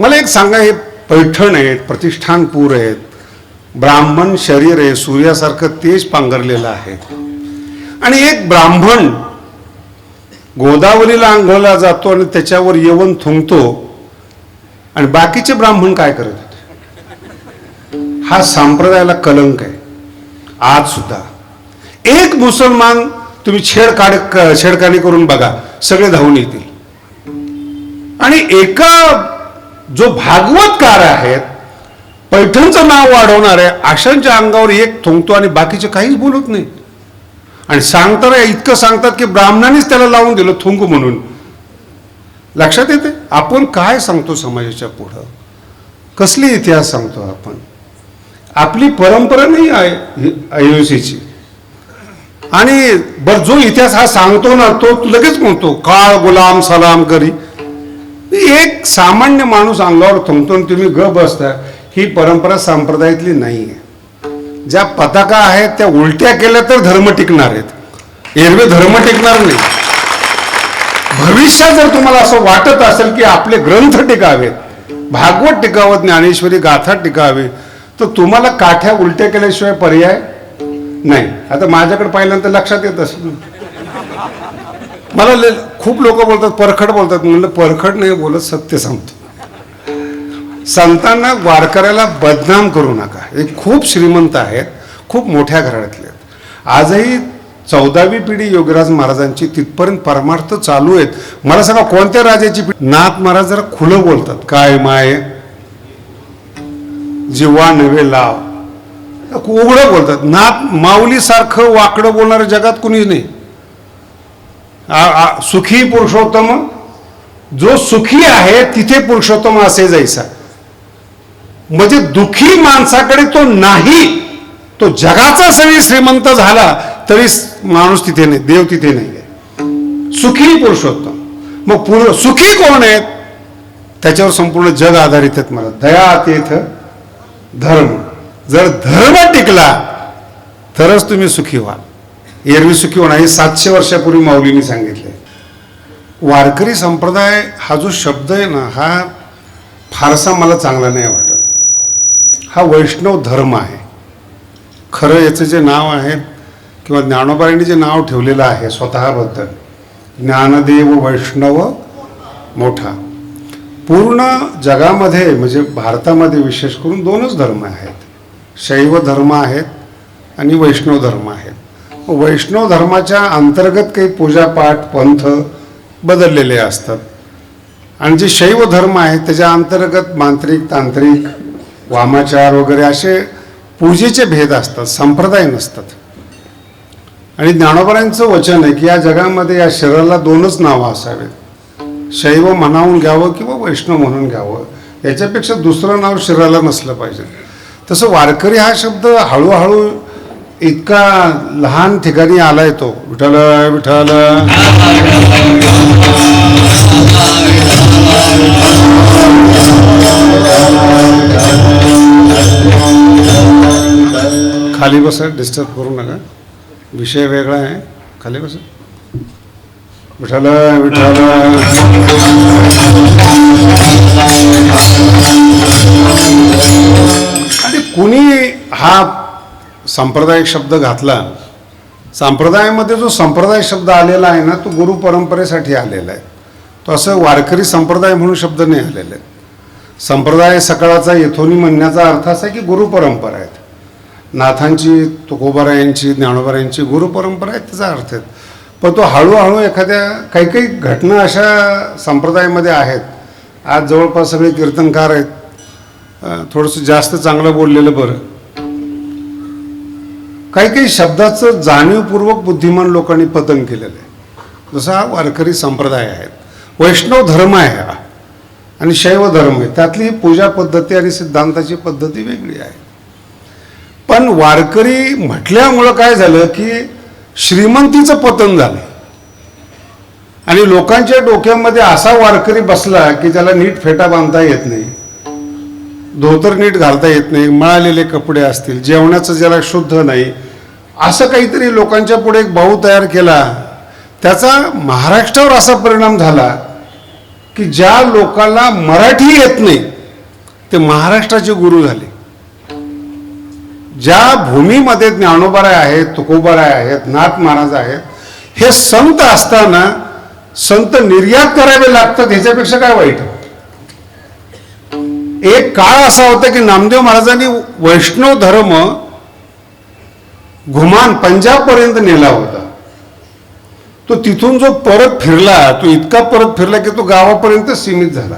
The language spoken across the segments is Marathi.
मला एक सांगा, हे पैठण आहेत, प्रतिष्ठानपूर आहेत, ब्राह्मण शरीर आहे, सूर्यासारखं तेज पांघरलेलं आहे, आणि एक ब्राह्मण गोदावरीला आंघोळला जातो आणि त्याच्यावर यवन थुंकतो, आणि बाकीचे ब्राह्मण काय करत होते? हा संप्रदायाला कलंक आहे. आज सुद्धा एक मुसलमान तुम्ही छेडखानी करून बघा, सगळे धावून येतील. आणि एका जो भागवतकार आहेत, पैठणचं नाव वाढवणार आहे, अशांच्या अंगावर एक थुंकतो आणि बाकीचे काहीच बोलत नाही. आणि सांगताना इतकं सांगतात की ब्राह्मणानेच त्याला लावून दिलं थुंकू म्हणून. लक्षात येते आपण काय सांगतो समाजाच्या पुढं, कसली इतिहास सांगतो आपण. आपली परंपरा नाही आहे अयोध्येची. आणि बर जो इतिहास हा सांगतो ना, तो लगेच म्हणतो काळ गुलाम सलाम करी. एक सामान्य माणूस अंगावर थुंकतो आणि तुम्ही ग बसता, ही परंपरा संप्रदायातली नाही आहे. ज्या पताका आहेत त्या उलट्या केल्या तर धर्म टिकणार आहेत, एरवे धर्म टिकणार नाही. भविष्यात जर तुम्हाला असं वाटत असेल की आपले ग्रंथ टिकावेत, भागवत टिकावत, ज्ञानेश्वरी गाथा टिकावे, तर तुम्हाला काठ्या उलट्या केल्याशिवाय पर्याय नाही. आता माझ्याकडे पाहिल्यानंतर लक्षात येत असेल, मला खूप लोक बोलतात परखड बोलतात. म्हणलं परखड नाही बोलत, सत्य सांगतो. संतांना वारकऱ्याला बदनाम करू नका. हे खूप श्रीमंत आहेत, खूप मोठ्या घराण्यातले आहेत. आजही 14वी पिढी योगीराज महाराजांची तिथपर्यंत परमार्थ चालू आहेत. मला सांगा कोणत्या राजाची पिढी? नाथ महाराज जरा खुलं बोलतात, काय माय जीवा नवे लाव, उघडं बोलतात. नाथ माऊली सारखं वाकडं बोलणारं जगात कुणीच नाही. सुखी पुरुषोत्तम, जो सुखी आहे तिथे पुरुषोत्तम असे जायचा. म्हणजे दुखी माणसाकडे तो नाही, तो जगाचा सगळी श्रीमंत झाला तरी माणूस तिथे नाही, देव तिथे नाही आहे. सुखी पुरुषोत्तम. मग सुखी कोण आहेत? त्याच्यावर संपूर्ण जग आधारित आहेत. मला दया तीर्थ धर्म, जर धर्म टिकला तरच तुम्ही सुखी व्हाल. एरवी सुखी होणार. हे 700 वर्षापूर्वी माऊलींनी सांगितले. वारकरी संप्रदाय हा जो शब्द आहे ना, हा फारसा मला चांगला नाही वाटत. हा वैष्णव धर्म आहे. खरं याचं जे नाव आहे, किंवा ज्ञानोबांनी जे नाव ठेवलेलं आहे स्वतःबद्दल, ज्ञानदेव वैष्णव मोठा. पूर्ण जगामध्ये म्हणजे भारतामध्ये विशेष करून 2च धर्म आहेत, शैव धर्म आहेत आणि वैष्णव धर्म आहेत. वैष्णव धर्माच्या अंतर्गत काही पूजापाठ पंथ बदललेले असतात, आणि जे शैव धर्म आहे त्याच्या अंतर्गत मांत्रिक तांत्रिक वामाचार वगैरे असे पूजेचे भेद असतात, संप्रदाय नसतात. आणि ज्ञानोबांचं वचन आहे की या जगामध्ये या शरीराला 2च नावं असावेत, शैव म्हणावून घ्यावं किंवा वैष्णव म्हणून घ्यावं. याच्यापेक्षा दुसरं नाव शरीराला नसलं पाहिजे. तसं वारकरी हा शब्द हळूहळू इतका लहान ठिकाणी आलाय, तो विठ्ठल विठ्ठल. खाली बसा, डिस्टर्ब करू नका, विषय वेगळा आहे. खाली बसा. विठ्ठल विठ्ठल. आणि कुणी हा संप्रदाय शब्द घातला, संप्रदायामध्ये जो संप्रदाय शब्द आलेला आहे ना, तो गुरु परंपरेसाठी आलेला आहे. तो असं वारकरी संप्रदाय म्हणून शब्द नाही आलेला आहे. संप्रदाय सकाळचा येथोनी म्हणण्याचा अर्थ असा की गुरु परंपरा आहेत. नाथांची, तुकोबारायांची, ज्ञानोबारायांची गुरु परंपरा आहे, त्याचा अर्थ आहे. पण तो हळूहळू एखाद्या काही घटना अशा संप्रदायामध्ये आहेत. आज जवळपास सगळे कीर्तनकार आहेत, थोडंसं जास्त चांगलं बोललेलं बरं. काही शब्दाचं जाणीवपूर्वक बुद्धिमान लोकांनी पतन केलेलं आहे. जसा हा वारकरी संप्रदाय आहे, वैष्णव धर्म आहे हा, आणि शैव धर्म आहे. त्यातली पूजा पद्धती आणि सिद्धांताची पद्धती वेगळी आहे. पण वारकरी म्हटल्यामुळं काय झालं की श्रीमंतीचं पतन झालं, आणि लोकांच्या डोक्यामध्ये असा वारकरी बसला की ज्याला नीट फेटा बांधता येत नाही, धोतर नीट घालता येत नाही, मळालेले कपडे असतील, जेवणाचं जरा शुद्ध नाही, असं काहीतरी लोकांच्या पुढे एक भाऊ तयार केला. त्याचा महाराष्ट्रावर असा परिणाम झाला की ज्या लोकांना मराठी येत नाही ते महाराष्ट्राचे गुरु झाले. ज्या भूमीमध्ये ज्ञानोबाराय आहेत, तुकोबाराय आहेत, नाथ महाराज आहेत, हे संत असताना संत निर्यात करावे लागतात, ह्याच्यापेक्षा काय वाईट. एक काळ असा होता की नामदेव महाराजांनी वैष्णव धर्म घुमान पंजाब पर्यंत नेला होता. तो तिथून जो परत फिरला, तो इतका परत फिरला की तो गावापर्यंत सीमित झाला.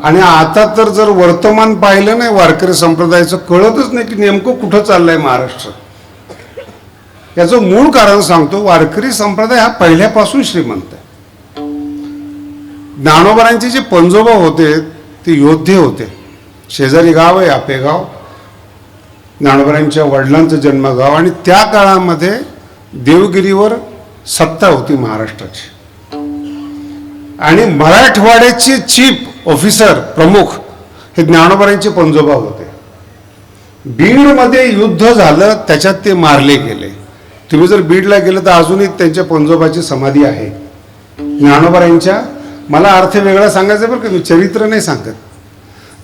आणि आता तर जर वर्तमान पाहिलं नाही वारकरी संप्रदायाचं, कळतच नाही की नेमकं कुठं चाललंय महाराष्ट्र. याचं मूळ कारण सांगतो, वारकरी संप्रदाय हा पहिल्यापासून श्रीमंत आहे. ज्ञानोबारांचे जे पंजोबा होते ते योद्धे होते. शेजारी गाव आहे आपेगाव, ज्ञानोबारांच्या वडिलांचं जन्मगाव, आणि त्या काळामध्ये देवगिरीवर सत्ता होती महाराष्ट्राची. आणि मराठवाड्याचे चीफ ऑफिसर प्रमुख हे ज्ञानोबारांचे पंजोबा होते. बीडमध्ये युद्ध झालं, त्याच्यात ते मारले गेले. तुम्ही जर बीडला गेलं तर अजूनही त्यांच्या पंजोबाची समाधी आहे ज्ञानोबारांच्या. मला अर्थ वेगळा सांगायचा बरं का, मी चरित्र नाही सांगत.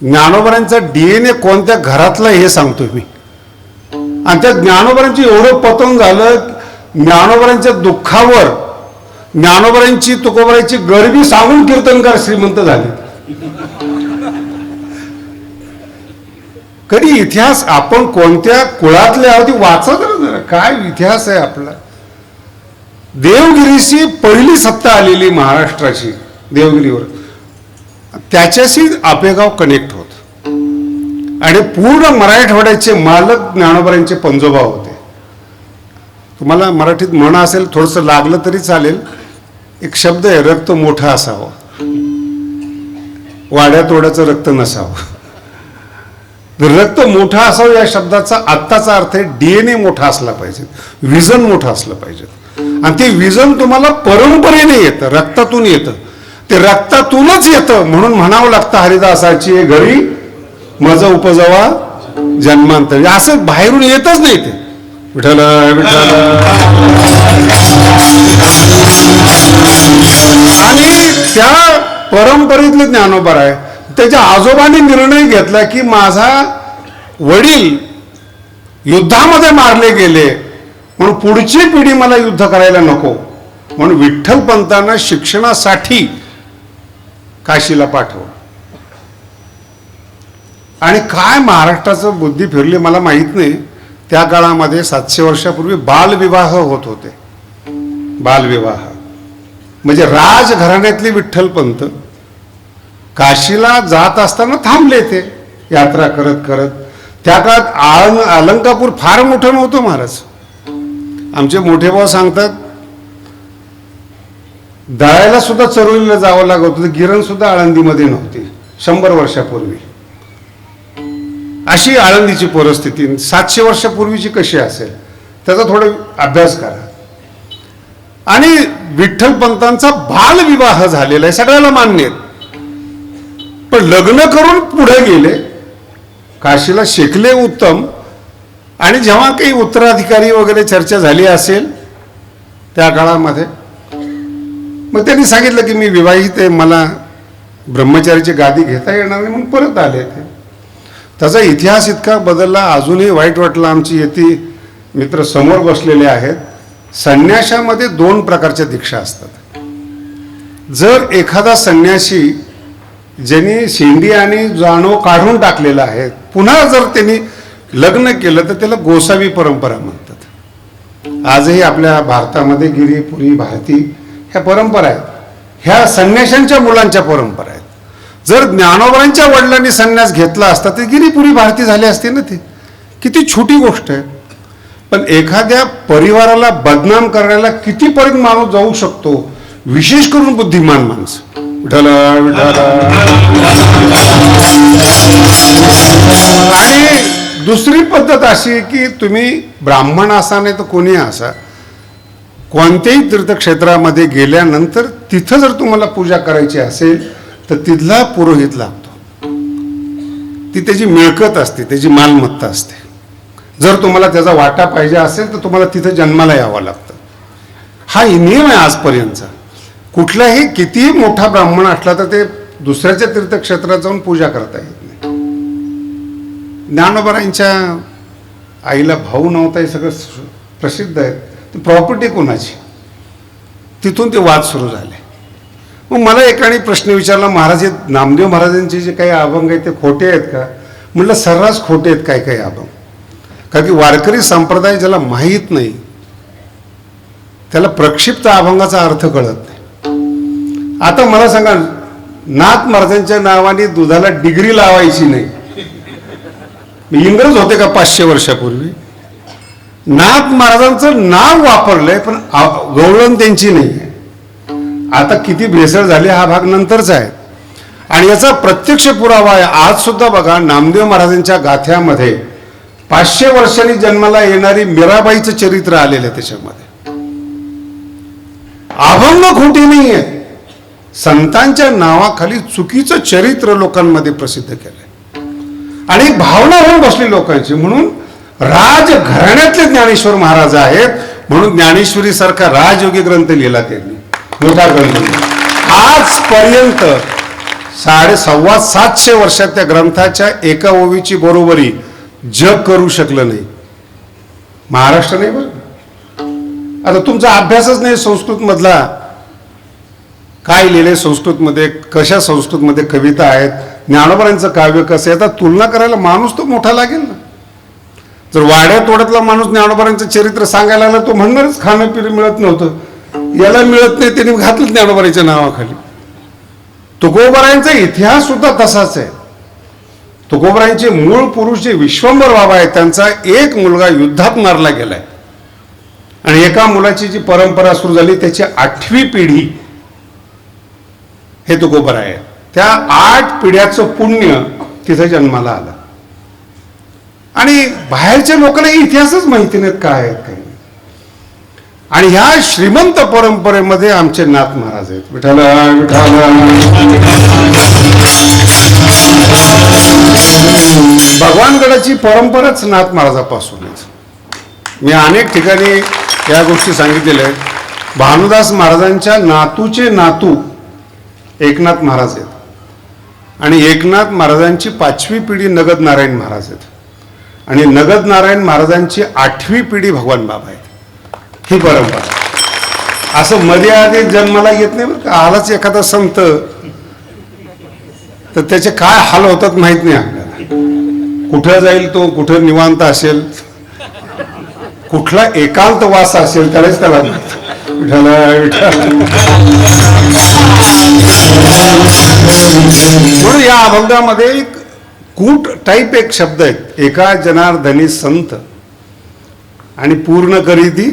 ज्ञानोबारांचा DNA कोणत्या घरातला हे सांगतोय मी. आणि त्या ज्ञानोबारांची एवढं पतन झालं, ज्ञानोबारांच्या दुःखावर ज्ञानोबारांची तुकोबारांची गरिबी सांगून कीर्तनकार श्रीमंत झाले. कधी इतिहास आपण कोणत्या कुळातले आहोत वाचत जरा, काय इतिहास आहे आपला. देवगिरीशी पहिली सत्ता आलेली महाराष्ट्राची देवगिरीवर, त्याच्याशी आपेगाव कनेक्ट होत. आणि पूर्ण मराठवाड्याचे मालक ज्ञानोबारांचे पंजोबा होते. तुम्हाला मराठीत म्हणा असेल, थोडंसं लागलं तरी चालेल. एक शब्द आहे, रक्त मोठं असावं, वाड्या तोड्याचं रक्त नसावं. रक्त मोठं असावं या शब्दाचा आत्ताचा अर्थ आहे DNA मोठा असला पाहिजे, विजन मोठं असलं पाहिजे. आणि ते विजन तुम्हाला परंपरेने येतं, रक्तातून येतं. ते रक्तातूनच येतं, म्हणून म्हणावं लागतं हरिदासाची घरी मज उपजवा जन्मांतरी. असं बाहेरून येतच नाही ते. विठ्ठल विठ्ठल. आणि त्या परंपरेतले ज्ञानोबाराय, त्याच्या आजोबांनी निर्णय घेतला की माझा वडील युद्धामध्ये मारले गेले, म्हणून पुढची पिढी मला युद्ध करायला नको, म्हणून विठ्ठल पंतांना शिक्षणासाठी काशीला पाठवलं. आणि काय महाराष्ट्राचं बुद्धी फिरली मला माहित नाही. त्या काळामध्ये 700 वर्षापूर्वी बालविवाह होत होते. बालविवाह म्हणजे राजघराण्यातले विठ्ठल पंत काशीला जात असताना थांबले ते यात्रा करत करत. त्या काळात अलंकापूर फार मोठं नव्हतं महाराज. आमचे मोठे भाऊ सांगतात दळायला सुद्धा चरोलीला जावं लागत होतं. गिरण सुद्धा आळंदीमध्ये नव्हती 100 वर्षापूर्वी. अशी आळंदीची परिस्थिती 700 वर्षापूर्वीची कशी असेल त्याचा थोडा अभ्यास करा. आणि विठ्ठल पंतांचा बालविवाह झालेला आहे, सगळ्याला मान्य आहे. पण लग्न करून पुढे गेले, काशीला शिकले उत्तम. आणि जेव्हा काही उत्तराधिकारी वगैरे चर्चा झाली असेल त्या काळामध्ये, मग त्यांनी सांगितलं की मी विवाहित आहे, मला ब्रह्मचारीची गादी घेता येणार नाही, म्हणून परत आले ते. त्याचा इतिहास इतका बदलला, अजूनही वाईट वाटलं. आमची येती मित्र समोर बसलेले आहेत. संन्याशामध्ये 2 प्रकारच्या दीक्षा असतात. जर एखादा संन्यासी ज्यांनी शेंडी आणि जाणव काढून टाकलेला आहे, पुन्हा जर त्यांनी लग्न केलं तर त्याला गोसावी परंपरा म्हणतात. आजही आपल्या भारतामध्ये गिरी पुरी भारती ह्या परंपरा आहेत. ह्या संन्याशांच्या मुलांच्या परंपरा आहेत. जर ज्ञानोबांच्या वडिलांनी संन्यास घेतला असता तर गिरीपुरी भारती झाले असते ना. ते किती छोटी गोष्ट आहे. पण एखाद्या परिवाराला बदनाम करायला कितीपर्यंत माणूस जाऊ शकतो, विशेष करून बुद्धिमान माणसं. विठ्ठल विठ्ठल. आणि दुसरी पद्धत अशी की तुम्ही ब्राह्मण असा नाही तर कोणी असा, कोणत्याही तीर्थक्षेत्रामध्ये गेल्यानंतर तिथं जर तुम्हाला पूजा करायची असेल तर तिथला पुरोहित लागतो. ती त्याची मिळकत असते, त्याची मालमत्ता असते. जर तुम्हाला त्याचा वाटा पाहिजे असेल तर तुम्हाला तिथं जन्माला यावं लागतं. हा नियम आहे आजपर्यंतचा. कुठलाही कितीही मोठा ब्राह्मण असला तर ते दुसऱ्याच्या तीर्थक्षेत्रात जाऊन पूजा करता येत नाही. ज्ञानोबारांच्या आईला भाऊ नव्हता हे सगळं प्रसिद्ध आहे. ती प्रॉपर्टी कोणाची, तिथून ते वाद सुरू झाले. मग मला एकाने प्रश्न विचारला, महाराज हे नामदेव महाराजांचे जे काही अभंग आहेत ते खोटे आहेत का? म्हटलं सर्रास खोटे आहेत काही काही अभंग. कारण की वारकरी संप्रदाय ज्याला माहीत नाही त्याला प्रक्षिप्त अभंगाचा अर्थ कळत नाही. आता मला सांगा, नाथ महाराजांच्या नावाने दुधाला डिग्री लावायची नाही. इंग्रज होते का 500 वर्षापूर्वी? नाथ महाराजांचं नाव वापरलंय पण गवळण त्यांची नाही. आता किती भेसळ झाली हा भाग नंतरचा आहे. आणि याचा प्रत्यक्ष पुरावा आहे. आज सुद्धा बघा नामदेव महाराजांच्या गाथ्यामध्ये 500 वर्षांनी जन्माला येणारी मीराबाईचं चरित्र आलेलं आहे. त्याच्यामध्ये अभंग खोटी नाही आहे. संतांच्या नावाखाली चुकीचं चरित्र लोकांमध्ये प्रसिद्ध केलंय आणि भावना होऊन बसली लोकांची. म्हणून राजघराण्यातले ज्ञानेश्वर महाराज आहेत. म्हणून ज्ञानेश्वरी सारखा राजयोगी ग्रंथ लिहिला त्यांनी, मोठा ग्रंथ. आजपर्यंत 750 वर्षात त्या ग्रंथाच्या एका ओवीची बरोबरी जग करू शकलं नाही. महाराष्ट्र नाही बरं. आता तुमचा अभ्यासच नाही संस्कृत मधला, काय लिहिले संस्कृतमध्ये, कशा संस्कृतमध्ये कविता आहेत, ज्ञानोबारांचं काव्य कसं आहे. आता तुलना करायला माणूस तो मोठा लागेल ना. जर वाड्या तोड्यातला माणूस ज्ञानोबारांचं चरित्र सांगायला लागला तो म्हणणारच खाणं पिणं मिळत नव्हतं, याला मिळत नाही, त्यांनी घातलं ज्ञानोबारांच्या नावाखाली. तुकोबारायांचा इतिहास सुद्धा तसाच आहे. तुकोबारायांचे मूळ पुरुष जे विश्वंभर बाबा आहेत त्यांचा एक मुलगा युद्धात मारला गेलाय आणि एका मुलाची जी परंपरा सुरू झाली त्याची 8वी पिढी हे तुकोबाराय आहे. त्या 8 पिढ्याचं पुण्य तिथे जन्माला आलं. आणि बाहेरच्या लोकांना इतिहासच माहिती नाहीत काय आहेत काही. आणि ह्या श्रीमंत परंपरेमध्ये आमचे नाथ महाराज आहेत. विठाला भगवानगडाची परंपराच नाथ महाराजापासून आहे. मी अनेक ठिकाणी या गोष्टी सांगितलेल्या आहेत. भानुदास महाराजांच्या नातूचे नातू एकनाथ महाराज आहेत आणि एकनाथ महाराजांची 5वी पिढी नगद नारायण महाराज आहेत आणि नगद नारायण महाराजांची 8वी पिढी भगवान बाबा आहेत. ही परंपरा असं मध्ये आधी जन्माला येत नाही बरं का. आलाच एखादा संत तर त्याचे काय हाल होतात माहित नाही आपल्याला. कुठं जाईल तो, कुठं निवांत असेल, कुठला एकांत वास असेल त्यालाच त्याला म्हणून या अभंगामध्ये एक कूट टाईप एक शब्द आहेत. एका जनार्दनी संत आणि पूर्ण करीती.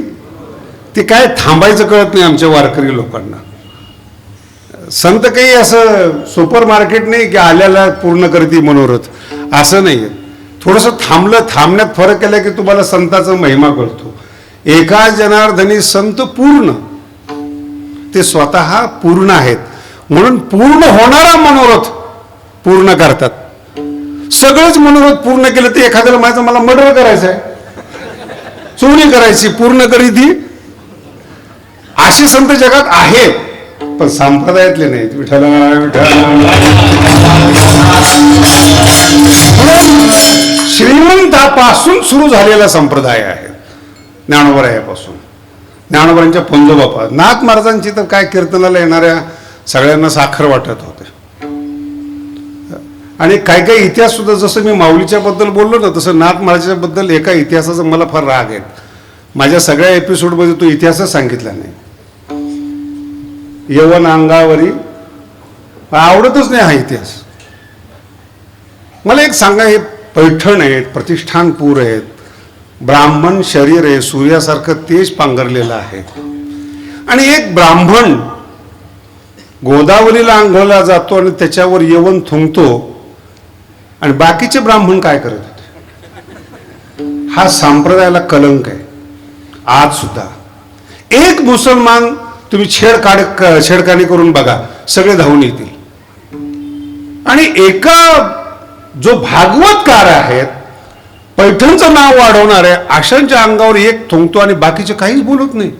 ते काय थांबायचं कळत नाही आमच्या वारकरी लोकांना. संत काही असं सुपर मार्केट नाही की आल्याला पूर्ण करीती मनोरथ, असं नाही. थोडंसं थांबण्यात फरक केला की तुम्हाला संताचा महिमा कळतो. एका जनार्दनी संत पूर्ण, ते स्वतः पूर्ण आहेत म्हणून पूर्ण होणारा मनोरथ पूर्ण करतात. सगळंच मनोरथ पूर्ण केलं तर एखाद्याला माझं मला मर्डर करायचं आहे, चोरी करायची, पूर्ण करीती असे संत जगात आहेत पण संप्रदायातले नाहीत. विठ्ठला श्रीमंतापासून सुरू झालेला संप्रदाय आहे ज्ञानोबरायापासून. ज्ञानोबरांच्या पंजोबापा. नाथ महाराजांची तर काय कीर्तनाला येणाऱ्या सगळ्यांना साखर वाटत होते. आणि काही काही इतिहास सुद्धा, जसं मी माऊलीच्या बद्दल बोललो ना तसं नाथ महाराजांच्या बद्दल एका इतिहासाचा मला फार राग आहे. माझ्या सगळ्या एपिसोडमध्ये तो इतिहासच सांगितला नाही. यवन अंगावरी आवडतच नाही हा इतिहास. मला एक सांगा, हे पैठण आहेत, प्रतिष्ठानपूर आहेत, ब्राह्मण शरीर आहे, सूर्यासारखं तेज पांघरलेलं आहे. आणि एक ब्राह्मण गोदावरीला आंघोळला जातो आणि त्याच्यावर यवन थुंकतो आणि बाकीचे ब्राह्मण काय करत होते? हा संप्रदायाला कलंक आहे. आज सुद्धा एक मुसलमान तुम्ही छेडखानी करून बघा, सगळे धावून येतील. आणि एका जो भागवतकार आहेत, पैठणचं नाव वाढवणार आहे, अशांच्या अंगावर एक थुंकतो आणि बाकीचे काहीच बोलत नाही.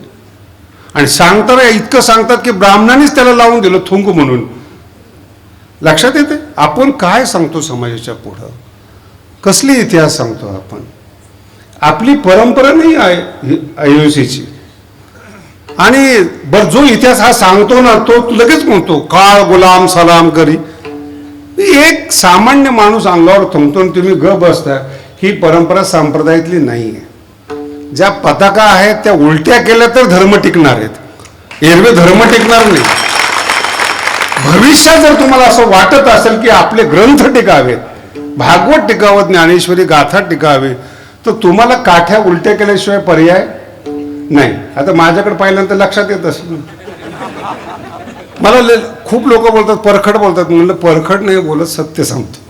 आणि सांगताना इतकं सांगतात की ब्राह्मणानेच त्याला लावून दिलं थुंक म्हणून. लक्षात येते आपण काय सांगतो समाजाच्या पुढं, कसली इतिहास सांगतो आपण. आपली परंपरा नाही आहे अहिंसेची. आणि बर जो इतिहास हा सांगतो ना तो लगेच म्हणतो काळ गुलाम सलाम करी. एक सामान्य माणूस अंगावर थुंकतो आणि तुम्ही ग बसता. ही परंपरा संप्रदायातली नाही आहे. ज्या पताका आहेत त्या उलट्या केल्या तर धर्म टिकणार आहेत, एरवे धर्म टिकणार नाही. भविष्यात जर तुम्हाला असं वाटत असेल की आपले ग्रंथ टिकावेत, भागवत टिकावं, ज्ञानेश्वरी गाथा टिकावे, तर तुम्हाला काठ्या उलट्या केल्याशिवाय पर्याय नाही. आता माझ्याकडे पाहिल्यानंतर लक्षात येत असेल. मला खूप लोक बोलतात परखड बोलतात. म्हणलं परखड नाही बोलत, सत्य सांगतो.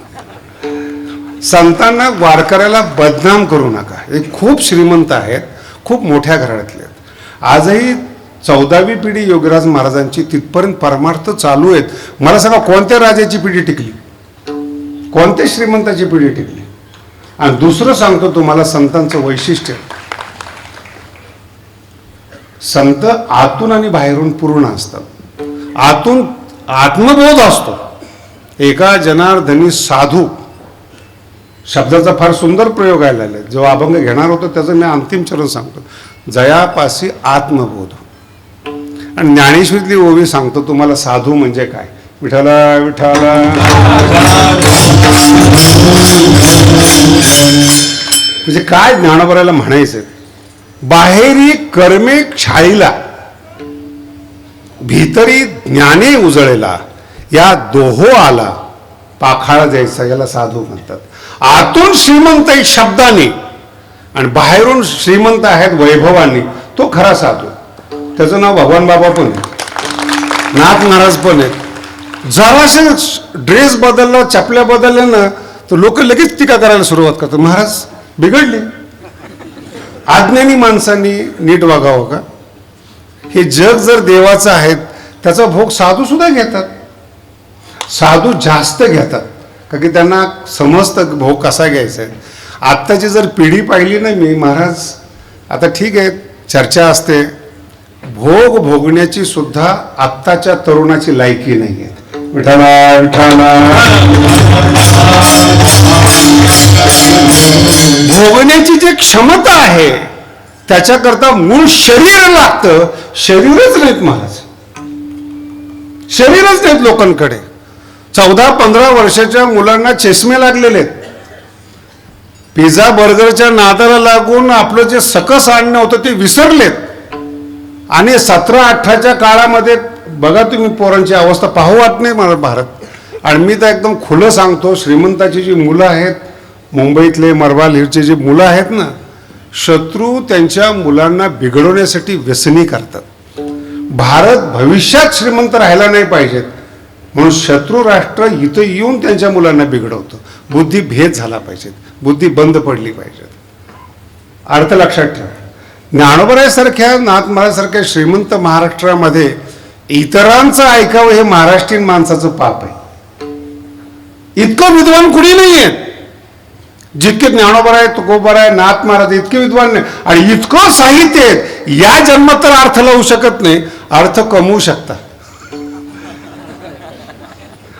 संतांना वारकऱ्याला बदनाम करू नका. हे खूप श्रीमंत आहेत, खूप मोठ्या घराण्यातले आहेत. आजही 14वी पिढी योगीराज महाराजांची तिथपर्यंत परमार्थ चालू आहेत. मला सांगा कोणत्या राजाची पिढी टिकली, कोणत्या श्रीमंताची पिढी टिकली. आणि दुसरं सांगतो तुम्हाला संतांचं वैशिष्ट्य, संत आतून आणि बाहेरून पूर्ण असतात. आतून आत्मबोध असतो. एका जनार्दनी साधू शब्दाचा फार सुंदर प्रयोग आलेला आहे. जो अभंग घेणार होतो त्याचं मी अंतिम चरण सांगतो. जयापासी आत्मबोध. आणि ज्ञानेश्वरीतली ओवी सांगतो तुम्हाला साधू म्हणजे काय. विठाला विठाला म्हणजे काय ज्ञानोबराला म्हणायचं. बाहेरी कर्मे क्षाळीला, भीतरी ज्ञाने उजळेला, या दोहो आला पाखाळा जायचा, याला साधू म्हणतात. आतून श्रीमंत आहे शब्दाने आणि बाहेरून श्रीमंत आहेत वैभवाने, तो खरा साधू. त्याचं नाव भगवान बाबा पण आहे, नाथ महाराज पण आहेत. जरासे ड्रेस बदलला, चपल्या बदलल्या ना तर लोक लगेच टीका करायला सुरुवात करतात. महाराज बिघडले. अज्ञानी माणसांनी नीट वागावं का. हे जग जर देवाचं आहे त्याचा भोग साधू सुद्धा घेतात. साधू जास्त घेतात का की त्यांना समजतं भोग कसा घ्यायचा आहे. आत्ताची जर पिढी पाहिली ना मी, महाराज आता ठीक आहे चर्चा असते, भोग भोगण्याची सुद्धा आत्ताच्या तरुणाची लायकी नाही आहे. विठाला विठाला भोगण्याची जी क्षमता आहे त्याच्याकरता मूळ शरीर लागतं. शरीरच नाहीत महाराज, शरीरच नाहीत लोकांकडे. 14-15 वर्षाच्या मुलांना चष्मे लागलेले आहेत. पिझ्झा बर्गरच्या नादाला लागून आपलं जे सकस अन्न होतं ते विसरलेत. आणि 17-18च्या काळामध्ये बघा तुम्ही पोरांची अवस्था पाहू वाट नाही मला भारत. आणि मी तर एकदम खुलं सांगतो, श्रीमंताची जी मुलं आहेत मुंबईतले मरवाल हिरचे जे मुलं आहेत ना, शत्रू त्यांच्या मुलांना बिघडवण्यासाठी व्यसनी करतात. भारत भविष्यात श्रीमंत राहायला नाही पाहिजेत म्हणून शत्रू राष्ट्र इथं येऊन त्यांच्या मुलांना बिघडवतं. बुद्धी भेद झाला पाहिजे, बुद्धी बंद पडली पाहिजे. अर्थ लक्षात ठेवा. ज्ञानोबरायासारख्या नाथ महाराजांसारख्या श्रीमंत महाराष्ट्रामध्ये इतरांचं ऐकावं हे महाराष्ट्रीयन माणसाचं पाप आहे. इतकं विद्वान कुणी नाही आहेत जितके ज्ञानोबराय, तुकोबराय, नाथ महाराज इतके विद्वान नाही. आणि इतकं साहित्य आहेत, या जन्मात तर अर्थ लावू शकत नाही, अर्थ कमवू शकतात.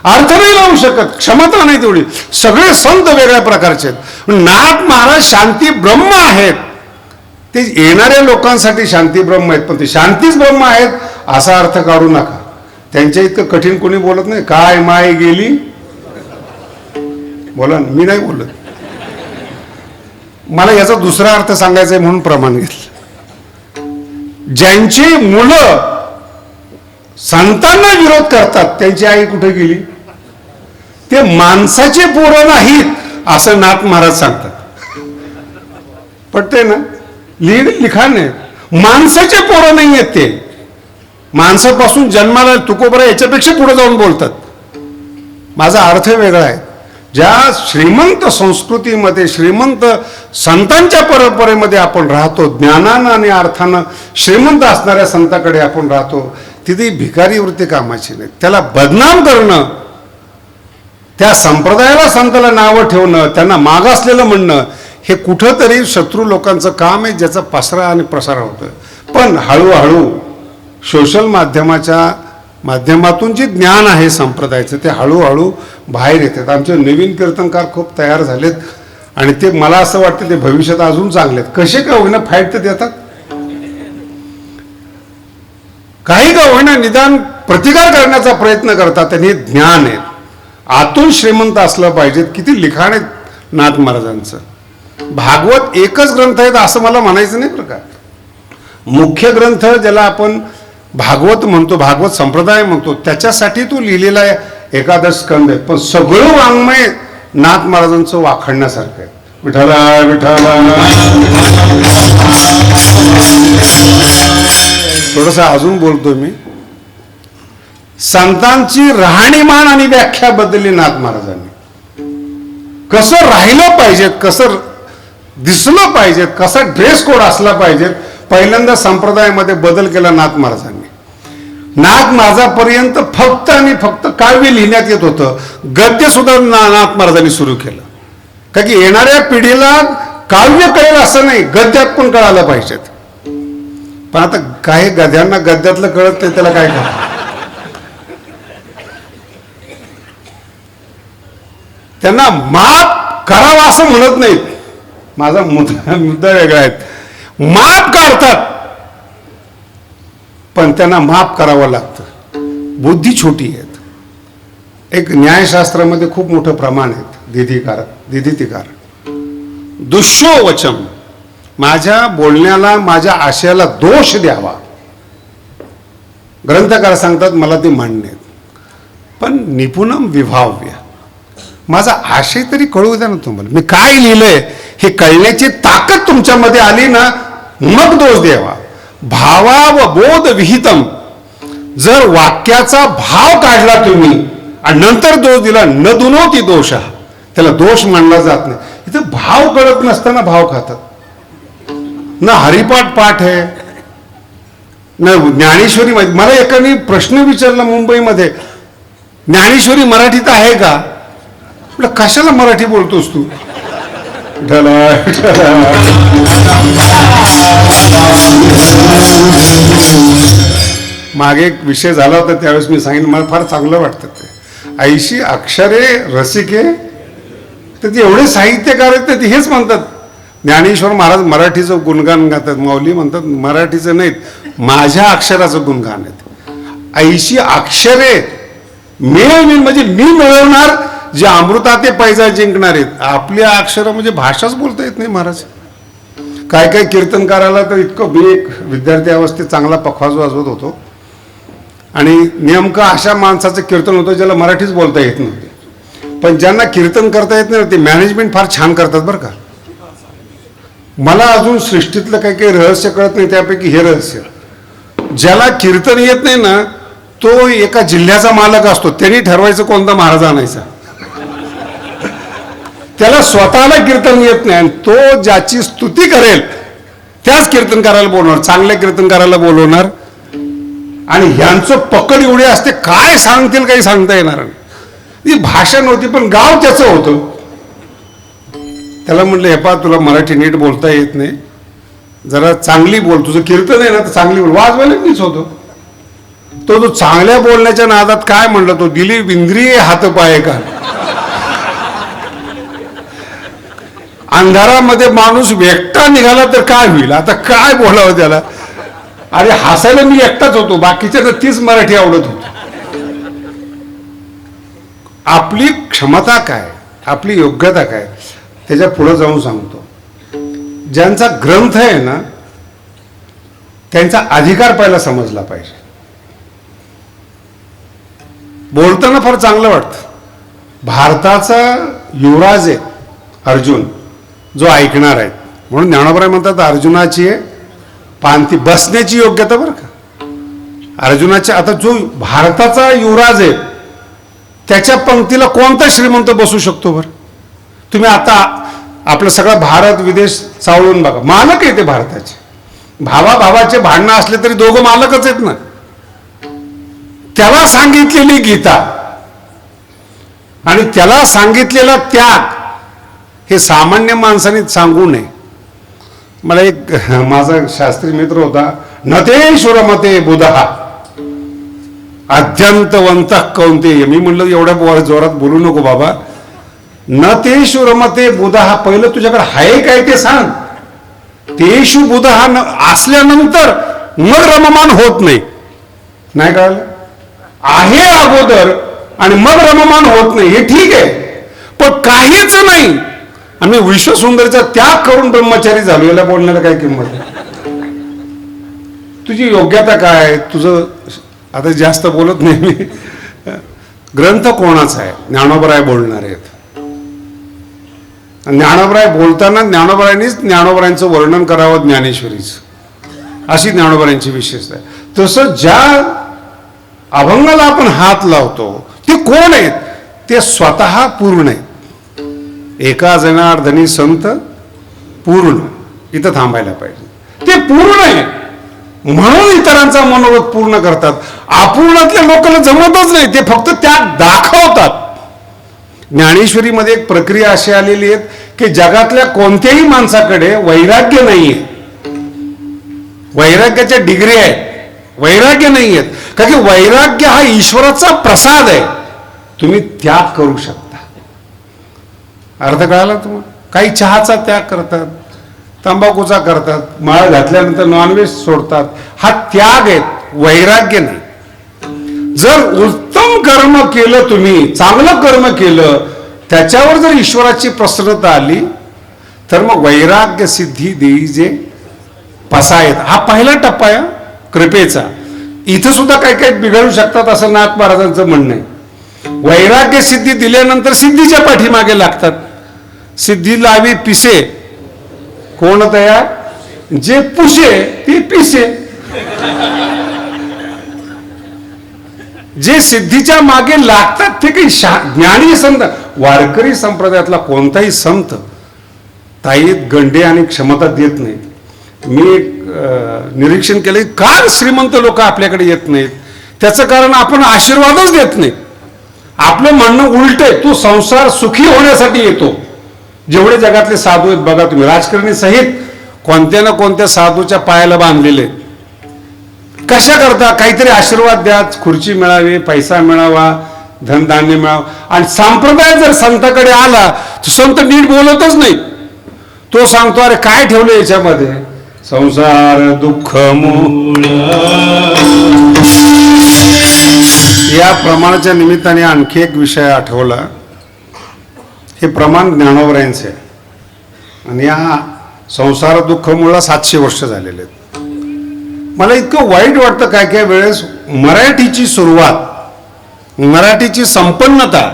अर्थ नाही लावू शकत, क्षमता नाही तेवढी. सगळे संत वेगळ्या प्रकारचे आहेत. नाथ महाराज शांती ब्रह्म आहेत. ते येणाऱ्या लोकांसाठी शांती ब्रह्म आहेत, पण ते शांतीच ब्रह्म आहेत असा अर्थ काढू नका. त्यांच्या इतकं कठीण कोणी बोलत नाही. काय माय गेली बोला ना, मी नाही बोलत. मला याचा दुसरा अर्थ सांगायचा आहे म्हणून प्रमाण घेतलं. ज्यांची मुलं संतांना विरोध करतात त्यांची आई कुठे गेली. ते माणसाचे पोरं नाहीत असं नाथ महाराज सांगतात. पटते ना. लिखाण आहे. माणसाचे पोरं नाही आहेत ते. माणसापासून जन्माला तुकोबरा याच्यापेक्षा पुढे जाऊन बोलतात. माझा अर्थ वेगळा आहे. ज्या श्रीमंत संस्कृतीमध्ये, श्रीमंत संतांच्या परंपरेमध्ये आपण राहतो, ज्ञानानं आणि अर्थानं श्रीमंत असणाऱ्या संताकडे आपण राहतो, तिथे भिकारी वृत्ती कामाची नाही. त्याला बदनाम करणं, त्या संप्रदायाला संताला नावं ठेवणं, त्यांना मागासलेलं म्हणणं, हे कुठंतरी शत्रू लोकांचं काम आहे ज्याचा पसरा आणि प्रसार होतोय. पण हळूहळू सोशल माध्यमातून जे ज्ञान आहे संप्रदायाचं ते हळूहळू बाहेर येतात. आमचे नवीन कीर्तनकार खूप तयार झालेत आणि ते मला असं वाटतं ते भविष्यात अजून चांगले आहेत. कसे का होईना फाईट तर देतात, काही का होईना निदान प्रतिकार करण्याचा प्रयत्न करतात. आणि हे ज्ञान आहे, आतून श्रीमंत असलं पाहिजे. किती लिखाण आहेत नाथ महाराजांचं. भागवत एकच ग्रंथ आहेत असं मला म्हणायचं नाही बरं का. मुख्य ग्रंथ ज्याला आपण भागवत म्हणतो, भागवत संप्रदाय म्हणतो, त्याच्यासाठी तो लिहिलेला आहे. एकादश स्कंद आहे, पण सगळं वाङ्मय नाथ महाराजांचं वाखडण्यासारखं आहे. विठ्ठला विठ्ठला. थोडंसं अजून बोलतो मी. संतांची राहणीमान आणि व्याख्या बदलली नाथ महाराजांनी. कसं राहिलं पाहिजे, कसं दिसलं पाहिजे, कसा ड्रेस कोड असला पाहिजे, पहिल्यांदा संप्रदायामध्ये बदल केला नाथ महाराजांनी. नाथ महाराजांपर्यंत फक्त आणि फक्त काव्य लिहिण्यात येत होतं, गद्य सुद्धा नाथ महाराजांनी सुरू केलं. का की येणाऱ्या पिढीला काव्य कळेल असं नाही, गद्यात पण कळालं पाहिजेत. पण आता काही गद्यांना गद्यातलं कळत नाही, त्याला काय कळत. त्यांना माफ करावं असं म्हणत नाहीत. माझा मुद्दा वेगळा आहे. माफ काढतात पण त्यांना माफ करावं लागतं. बुद्धी छोटी आहेत. एक न्यायशास्त्रामध्ये खूप मोठं प्रमाण आहे दिधितिकार. दुष्यो वचन, माझ्या बोलण्याला माझ्या आशयाला दोष द्यावा. ग्रंथकार सांगतात मला ते मान्य आहेत, पण निपुणम विभाव्य, माझा आशय तरी कळू द्या ना तुम्हाला. मी काय लिहिलंय हे कळण्याची ताकद तुमच्यामध्ये आली ना, मग दोष द्यावा. भावावबोध विहितम, जर वाक्याचा भाव काढला तुम्ही आणि नंतर दोष दिला, न दुनोती दोष, त्याला दोष मानला जात नाही. इथं भाव कळत नसताना भाव खातात. ना हरिपाठ पाठ आहे ना ज्ञानेश्वरी. मला एकाने प्रश्न विचारला मुंबईमध्ये, ज्ञानेश्वरी मराठीत आहे का? म्हटलं कशाला मराठी बोलतोस तू. मागे एक विषय झाला होता, त्यावेळेस मी सांगितलं मला फार चांगलं वाटतं ते. 80 अक्षरे रसिके, तर ते एवढे साहित्यकार आहेत ते हेच म्हणतात. ज्ञानेश्वर महाराज मराठीचं गुणगान गातात, माऊली म्हणतात मराठीचं नाहीत, माझ्या अक्षराचं गुणगान आहेत. 80 अक्षरे मिळवून म्हणजे मी मिळवणार, जे अमृताते पैजा जिंकणार आहेत. आपल्या अक्षर म्हणजे भाषाच बोलता येत नाही महाराज. काय काय कीर्तनकाराला तर इतकं, मी एक विद्यार्थी अवस्थेत चांगला पखवाज वाजवत होतो आणि नेमकं अशा माणसाचं कीर्तन होतं ज्याला मराठीच बोलता येत नव्हते, पण ज्यांना कीर्तन करता येत नाही ते मॅनेजमेंट फार छान करतात बरं का. मला अजून सृष्टीतलं काही काही रहस्य कळत नाही, त्यापैकी हे रहस्य. ज्याला कीर्तन येत नाही ना, तो एका जिल्ह्याचा मालक असतो, त्यांनी ठरवायचं कोणता महाराज आणायचा. त्याला स्वतःला कीर्तन येत नाही आणि तो ज्याची स्तुती करेल त्याच कीर्तनकाराला बोलवणार, चांगल्या कीर्तनकाराला बोलवणार. आणि ह्यांचं पकड एवढी असते, काय सांगतील काही सांगता येणार नाही. ती भाषा नव्हती पण गाव त्याचं होतं. त्याला म्हटलं हे पा, तुला मराठी नीट बोलता येत नाही, जरा चांगली बोल, तुझं कीर्तन आहे ना तर चांगली बोल. वाजवायला मीच होतो. तो चांगल्या बोलण्याच्या नादात काय म्हणलं, तो दिली इंद्रिय हातपाय का. अंधारामध्ये माणूस एकटा निघाला तर काय होईल, आता काय बोलावं त्याला. अरे हसायला मी एकटाच होतो, बाकीच्या तर तीच मराठी आवडत होती. आपली क्षमता काय, आपली योग्यता काय, त्याच्या पुढे जाऊन सांगतो. ज्यांचा ग्रंथ आहे ना त्यांचा अधिकार पहिला समजला पाहिजे. बोलताना फार चांगलं वाटतं. भारताचा युवराज आहे अर्जुन, जो ऐकणार आहे. म्हणून ज्ञानोबराय म्हणतात अर्जुनाची पांथी बसण्याची योग्यता बरं का. अर्जुनाच्या, आता जो भारताचा युवराज आहे त्याच्या पंक्तीला कोणता श्रीमंत बसू शकतो बरं. तुम्ही आता आपला सगळा भारत विदेश चावळून बघा, मालक आहे ते भारताचे. भावाचे भांडणं असले तरी दोघं मालकच आहेत ना. त्याला सांगितलेली गीता आणि त्याला सांगितलेला त्याग हे सामान्य माणसाने सांगू नये. मला एक माझा शास्त्री मित्र होता नतेश्वरमते बुधहा अध्यंतवंत कौंतेय. मी म्हणलं एवढ्या जोरात बोलू नको बाबा. नतेश्वरमते बुधहा, पहिलं तुझ्याकडे आहे काय ते सांग. तेषु बुधहा असल्यानंतर मग रममान होत नाही. नाही कळलं? आहे अगोदर आणि मग रममान होत नाही हे ठीक आहे, पण काहीच नाही आणि मी विश्वसुंदरीचा त्याग करून ब्रह्मचारी झालो, याला बोलण्याला काय किंमत आहे? तुझी योग्यता काय? तुझं आता जास्त बोलत नाही मी. ग्रंथ कोणाचा आहे? ज्ञानोबराय बोलणार आहेत. ज्ञानोबराय बोलताना ज्ञानोबरायांनीच ज्ञानोबरायांचं वर्णन करावं ज्ञानेश्वरीचं, अशी ज्ञानोबरायांची विशेषता आहे. तसं ज्या अभंगाला आपण हात लावतो ते कोण आहेत? ते स्वतः पूर्ण आहेत. एका जनार्दनी संत पूर्ण. इथं थांबायला पाहिजे. ते पूर्ण आहे म्हणून इतरांचा मनोरथ पूर्ण करतात. अपूर्णातल्या लोकांना जमतच नाही, ते फक्त त्यात दाखवतात. ज्ञानेश्वरीमध्ये एक प्रक्रिया अशी आलेली आहे की जगातल्या कोणत्याही माणसाकडे वैराग्य नाहीये. वैराग्याच्या डिग्री आहेत, वैराग्य नाही आहेत. कारण की वैराग्य हा ईश्वराचा प्रसाद आहे. तुम्ही त्याग करू शकता. अर्थ कळाला तुम्हाला? काही चहाचा त्याग करतात, तंबाखूचा करतात, माळ घातल्यानंतर नॉनव्हेज सोडतात. हा त्याग आहे, वैराग्य नाही. जर उत्तम कर्म केलं, तुम्ही चांगलं कर्म केलं, त्याच्यावर जर ईश्वराची प्रसन्नता आली तर मग वैराग्य सिद्धी देई जे पसायत. हा पहिला टप्पा आहे कृपेचा. इथं सुद्धा काही काही बिघडू शकतात असं नाथ महाराजांचं म्हणणं आहे. वैराग्य सिद्धी दिल्यानंतर सिद्धीच्या पाठीमागे लागतात. सिद्धी लावी पिसे कोण तयार? जे पुसे ते पिसे. जे सिद्धीच्या मागे लागतात ते काही ज्ञानी संत. वारकरी संप्रदायातला कोणताही संत ताईत गंडे आणि क्षमता देत नाहीत. मी एक निरीक्षण केलं, का श्रीमंत लोक आपल्याकडे येत नाहीत? त्याचं कारण आपण आशीर्वादच देत नाही. आपलं म्हणणं उलट आहे, तो संसार सुखी होण्यासाठी येतो. जेवढे जगातले साधू आहेत बघा तुम्ही, राजकारणी सहित कोणत्या ना कोणत्या साधूच्या पायाला बांधलेले. कशा करता? काहीतरी आशीर्वाद द्या, खुर्ची मिळावी, पैसा मिळावा, धनधान्य मिळावं. आणि संप्रदाय जर संताकडे आला तर संत नीट बोलतच नाही. तो सांगतो अरे काय ठेवलं याच्यामध्ये? संसार दुःख मूळ. या प्रमाणाच्या निमित्ताने आणखी एक विषय आठवला. हे प्रमाण ज्ञानोबरायांचे आहे आणि या संसार दुःख मुळा 700 वर्ष झालेले आहेत. मला इतकं वाईट वाटतं काय काय वेळेस मराठीची सुरुवात, मराठीची संपन्नता,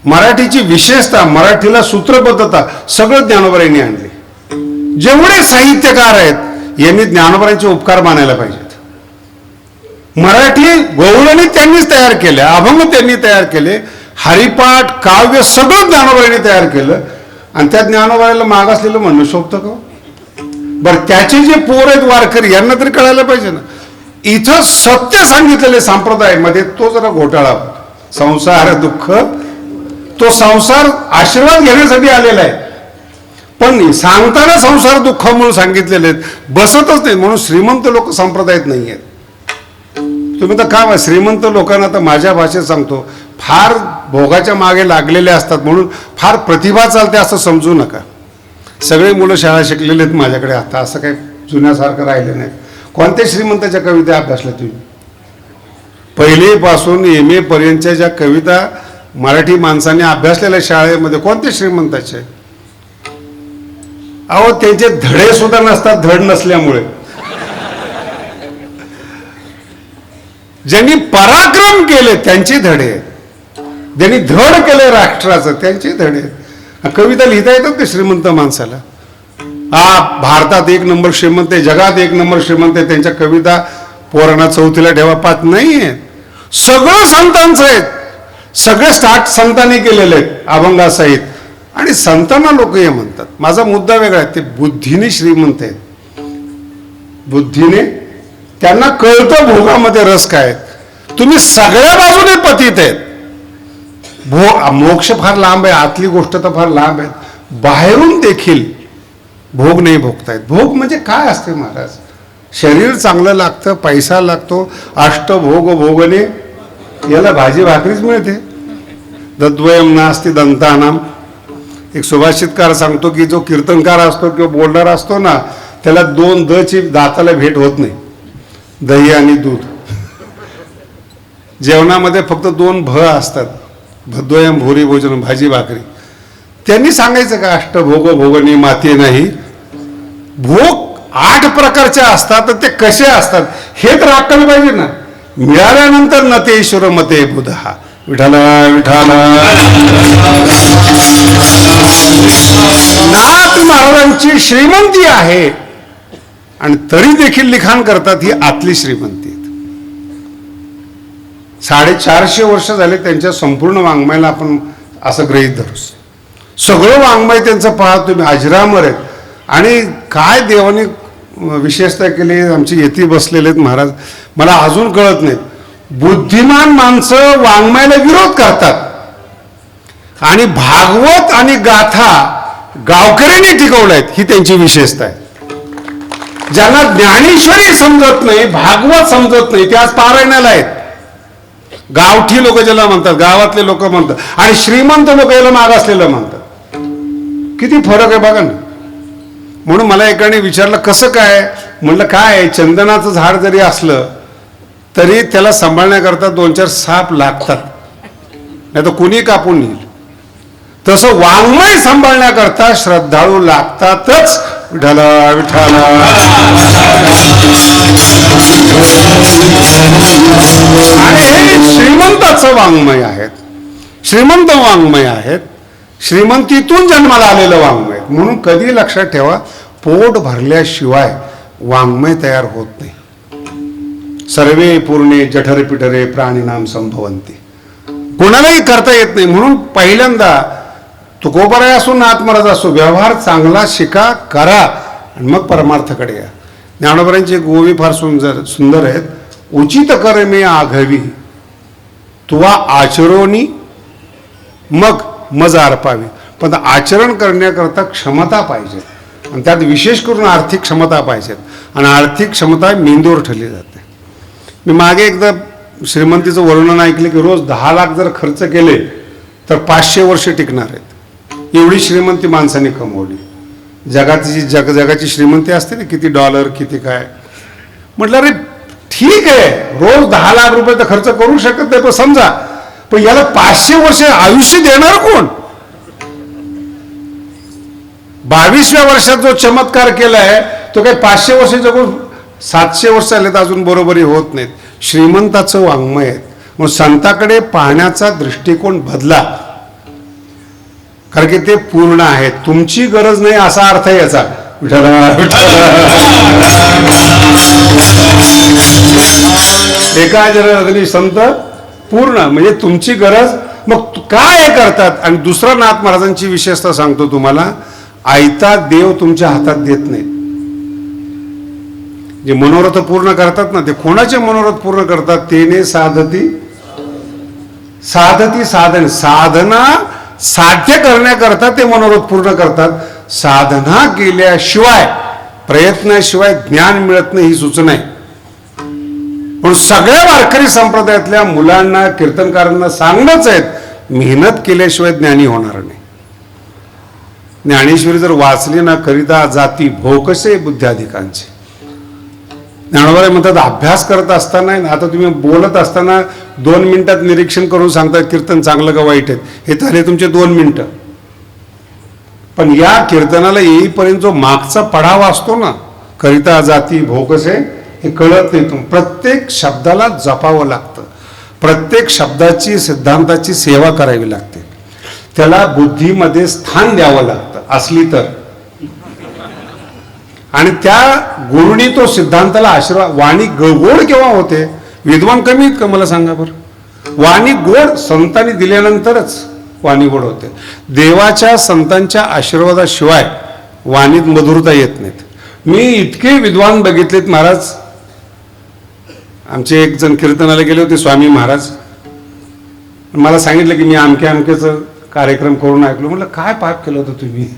मराठीची विशेषता, मराठीला सूत्रबद्धता सगळं ज्ञानोबरायांनी आणली. जेवढे साहित्यकार आहेत यांनी ज्ञानोबरायांचे उपकार मानायला पाहिजेत. मराठी गवळणी त्यांनीच तयार केले, अभंग त्यांनी तयार केले, हरिपाठ काव्य सगळं ज्ञानोबरायांनी तयार केलं. आणि त्या ज्ञानोबरायाला मागासलेलं म्हणणं शोभतं का? बरं, त्याचे जे पोर आहेत वारकरी यांना तरी कळायला पाहिजे ना. इथं सत्य सांगितलेले संप्रदायामध्ये तो जरा घोटाळा होता. संसार दुःख, तो संसार आशीर्वाद घेण्यासाठी आलेला आहे, पण सांगताना संसार दुःख म्हणून सांगितलेले आहेत, बसतच नाही. म्हणून श्रीमंत लोक संप्रदायात नाही आहेत. तुम्ही तर काय श्रीमंत लोकांना तर माझ्या भाषेत सांगतो, फार भोगाच्या मागे लागलेले असतात म्हणून फार प्रतिभा चालते असं समजू नका. सगळे मुलं शाळा शिकलेले आहेत माझ्याकडे आता, असं काही जुन्यासारखं राहिलं नाही. कोणत्या श्रीमंताच्या कविता अभ्यासल्या तुम्ही? पहिलेपासून MA पर्यंतच्या ज्या कविता मराठी माणसाने अभ्यासलेल्या शाळेमध्ये कोणत्या श्रीमंताचे? अहो त्यांचे धडे सुद्धा नसतात, धड नसल्यामुळे. ज्यांनी पराक्रम केले त्यांचे धडे, ज्यांनी धड केले राष्ट्राचं त्यांचे धडे. कविता लिहिता येतात का श्रीमंत माणसाला? भारतात 1 नंबर श्रीमंत आहे, जगात 1 नंबर श्रीमंत आहे, त्यांच्या कविता पोरांना चौथीला ठेवा पाठ नाही आहेत. सगळं संतांचं आहेत, सगळे स्टार्ट संतांनी केलेले आहेत अभंगासहित. आणि संतांना लोक हे म्हणतात. माझा मुद्दा वेगळा आहे, ते बुद्धीने श्रीमंत आहेत. बुद्धीने त्यांना कळतं भोगामध्ये रस काय. तुम्ही सगळ्या बाजूने पतित आहेत. मोक्ष फार लांब आहे, आतली गोष्ट तर फार लांब आहे. बाहेरून देखील भोग नाही भोगतायत. भोग म्हणजे काय असते महाराज? शरीर चांगलं लागतं, पैसा लागतो, अष्टभोग भोगणे, याला भाजी भाकरीच मिळते. दद्वयम नास्ति दंतानाम. एक सुभाषितकार सांगतो की जो कीर्तनकार असतो किंवा बोलणार असतो ना, त्याला 2 दची दाताला भेट होत नाही, दही आणि दूध. जेवणामध्ये फक्त 2 भ असतात, भद्वयम भोरी भोजन, भाजी भाकरी. त्यांनी सांगायचं का अष्टभोग भोगणे माते नाही. भोग 8 प्रकारचे असतात, तर ते कसे असतात हे तर अक्कल पाहिजे ना. मिळाल्यानंतर न ते ईश्वर मते बुधा. विठाला विठाला. नाथ महाराजांची श्रीमंती आहे आणि तरी देखील लिखाण करतात, ही आतली श्रीमंती. 450 वर्ष झाले त्यांच्या संपूर्ण वाङ्मयाला आपण असं गृहीत धरू. सगळं वाङ्मय त्यांचं पहा तुम्ही, अजरामर आहेत. आणि काय देवाने विशेषता केली, आमची येती बसलेले आहेत महाराज, मला अजून कळत नाहीत. बुद्धिमान माणसं वाङ्मयाला विरोध करतात आणि भागवत आणि गाथा गावकऱ्यांनी टिकवल्यात, ही त्यांची विशेषता आहे. ज्यांना ज्ञानेश्वरी समजत नाही, भागवत समजत नाही, ते आज पारायणाला आहेत. गावठी लोक ज्याला म्हणतात, गावातले लोक म्हणतात, आणि श्रीमंत लोक याला मागासलेलं म्हणतात. किती फरक आहे बघा ना. म्हणून मला एकाने विचारलं कसं काय, म्हणलं काय, चंदनाचं झाड जरी असलं तरी त्याला सांभाळण्याकरता 2-4 साप लागतात, नाही तर कुणी कापून येईल. तसं वाङ्मय सांभाळण्याकरता श्रद्धाळू लागतातच. विठाला विठाला. आणि हे श्रीमंताचं वाङ्मय आहेत, श्रीमंत वाङ्मय आहेत, श्रीमंतीतून जन्माला आलेलं वाङ्मय. म्हणून कधी लक्षात ठेवा, पोट भरल्याशिवाय वाङ्मय तयार होत नाही. सर्वे पूर्णे जठर पिठरे प्राणीनाम संभवंती. कोणालाही करता येत नाही. म्हणून पहिल्यांदा तुकोबराय असो नाथ महाराज असो, व्यवहार चांगला शिका, करा आणि मग परमार्थकडे या. ज्ञानोबरांची एक गोवी फार सुंदर आहेत. उचित कर मे आघवी तुवा आचरोनी मग मज अर्पावी. पण आचरण करण्याकरता क्षमता पाहिजे, आणि त्यात विशेष करून आर्थिक क्षमता पाहिजेत. आणि आर्थिक क्षमता मेंदूवर ठरली जाते. मी मागे एकदा श्रीमंतीचं वर्णन ऐकले की रोज 10 लाख जर खर्च केले तर 500 वर्ष टिकणार आहेत. एवढी श्रीमंती माणसाने कमवली. जगाची श्रीमंती असते ना, किती डॉलर किती काय. म्हटलं अरे ठीक आहे, रोज 10 लाख रुपये तर खर्च करू शकत नाही, पण समजा, पण याला 500 वर्ष आयुष्य देणार कोण. 22व्या वर्षात जो चमत्कार केलाय तो काही 500 वर्ष जगून 700 वर्ष आले तर अजून बरोबरी होत नाहीत. श्रीमंताचं वाङ्मय आहे. मग संताकडे पाहण्याचा दृष्टिकोन बदला, कारण की ते पूर्ण आहे, तुमची गरज नाही असा अर्थ आहे याचा. एका जरी संत पूर्ण म्हणजे तुमची गरज. मग काय करतात. आणि दुसरा नाथ महाराजांची विशेषता सांगतो तुम्हाला, आयता देव तुमच्या हातात देत नाहीत. जे मनोरथ पूर्ण करतात ना, ते कोणाचे मनोरथ पूर्ण करतात. तेने साधती साधन, साधना साध्य करण्याकरता ते मनोरथ पूर्ण करतात. साधना केल्याशिवाय, प्रयत्नाशिवाय ज्ञान मिळत नाही, ही सूचना आहे. पण सगळ्या वारकरी संप्रदायातल्या मुलांना, कीर्तनकारांना सांगणंच आहेत, मेहनत केल्याशिवाय ज्ञानी होणार नाही. ज्ञानेश्वरी जर वाचली ना, करिता जाती भोकसे बुद्ध्याधिकांचे. ज्ञानोबा म्हणतात अभ्यास करत असताना, आता तुम्ही बोलत असताना 2 मिनिटात निरीक्षण करून सांगतात कीर्तन चांगलं का वाईट आहे, हे झाले तुमचे 2 मिनिटं. पण या कीर्तनाला येईपर्यंत जो मागचा पडावा असतो ना, करिता जाती भोकसे, हे कळत नाही. प्रत्येक शब्दाला जपावं लागतं, प्रत्येक शब्दाची सिद्धांताची सेवा करावी लागते, त्याला बुद्धीमध्ये स्थान द्यावं लागतं असली तर. आणि त्या गुरुनी तो सिद्धांताला आशीर्वाद. वाणी गोड केव्हा होते, विद्वान कमी आहेत का मला सांगा बरं. वाणी गोड संतांनी दिल्यानंतरच वाणी गोड होते. देवाच्या संतांच्या आशीर्वादाशिवाय वाणीत मधुरता येत नाहीत. मी इतके विद्वान बघितलेत महाराज. आमचे एक जण कीर्तनाला गेले होते स्वामी महाराज, मला सांगितलं की मी अमक्याचं कार्यक्रम करून ऐकलो. म्हटलं काय पाप केलं होतं तुम्ही.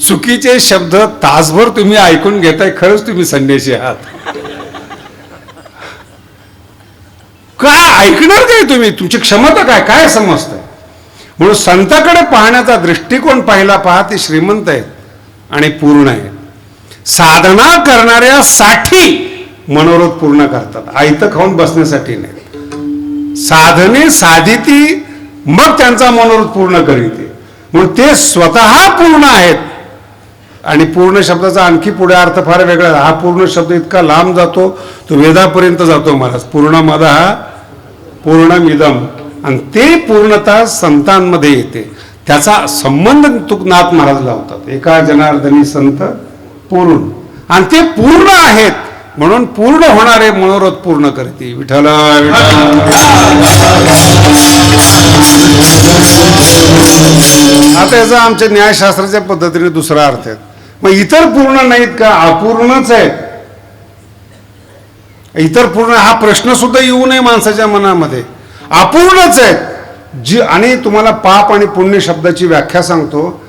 चुकीचे शब्द तासभर तुम्ही ऐकून घेताय, खरंच तुम्ही संन्यासी आहात. काय ऐकणार काय तुम्ही? तुमची क्षमता काय काय समजतंय? म्हणून संताकडे पाहण्याचा दृष्टिकोन पाहिला पहा, ते श्रीमंत आहेत आणि पूर्ण आहेत. साधना करणाऱ्यासाठी मनोरथ पूर्ण करतात, आयतं खाऊन बसण्यासाठी नाही. साधने साधिती मग त्यांचा मनोरथ पूर्ण करीते. म्हणून ते स्वतः पूर्ण आहेत. आणि पूर्ण शब्दाचा आणखी पुढे अर्थ फार वेगळा. हा पूर्ण शब्द इतका लांब जातो, तो वेदापर्यंत जातो महाराज. पूर्णमदः पूर्णमिदं, आणि ते पूर्णता संतांमध्ये येते. त्याचा संबंध तुकनाथ महाराज लावतात. एका जनार्दनी संत पूर्ण, आणि ते पूर्ण आहेत म्हणून पूर्ण होणारे मनोरथ पूर्ण करते. विठ्ठल आता याचा आमच्या न्यायशास्त्राच्या पद्धतीने दुसरा अर्थ आहे. मग इतर पूर्ण नाहीत का? अपूर्णच आहेत. इतर पूर्ण हा प्रश्न सुद्धा येऊ नये माणसाच्या मनामध्ये. अपूर्णच आहेत जी. आणि तुम्हाला पाप आणि पुण्य शब्दाची व्याख्या सांगतो.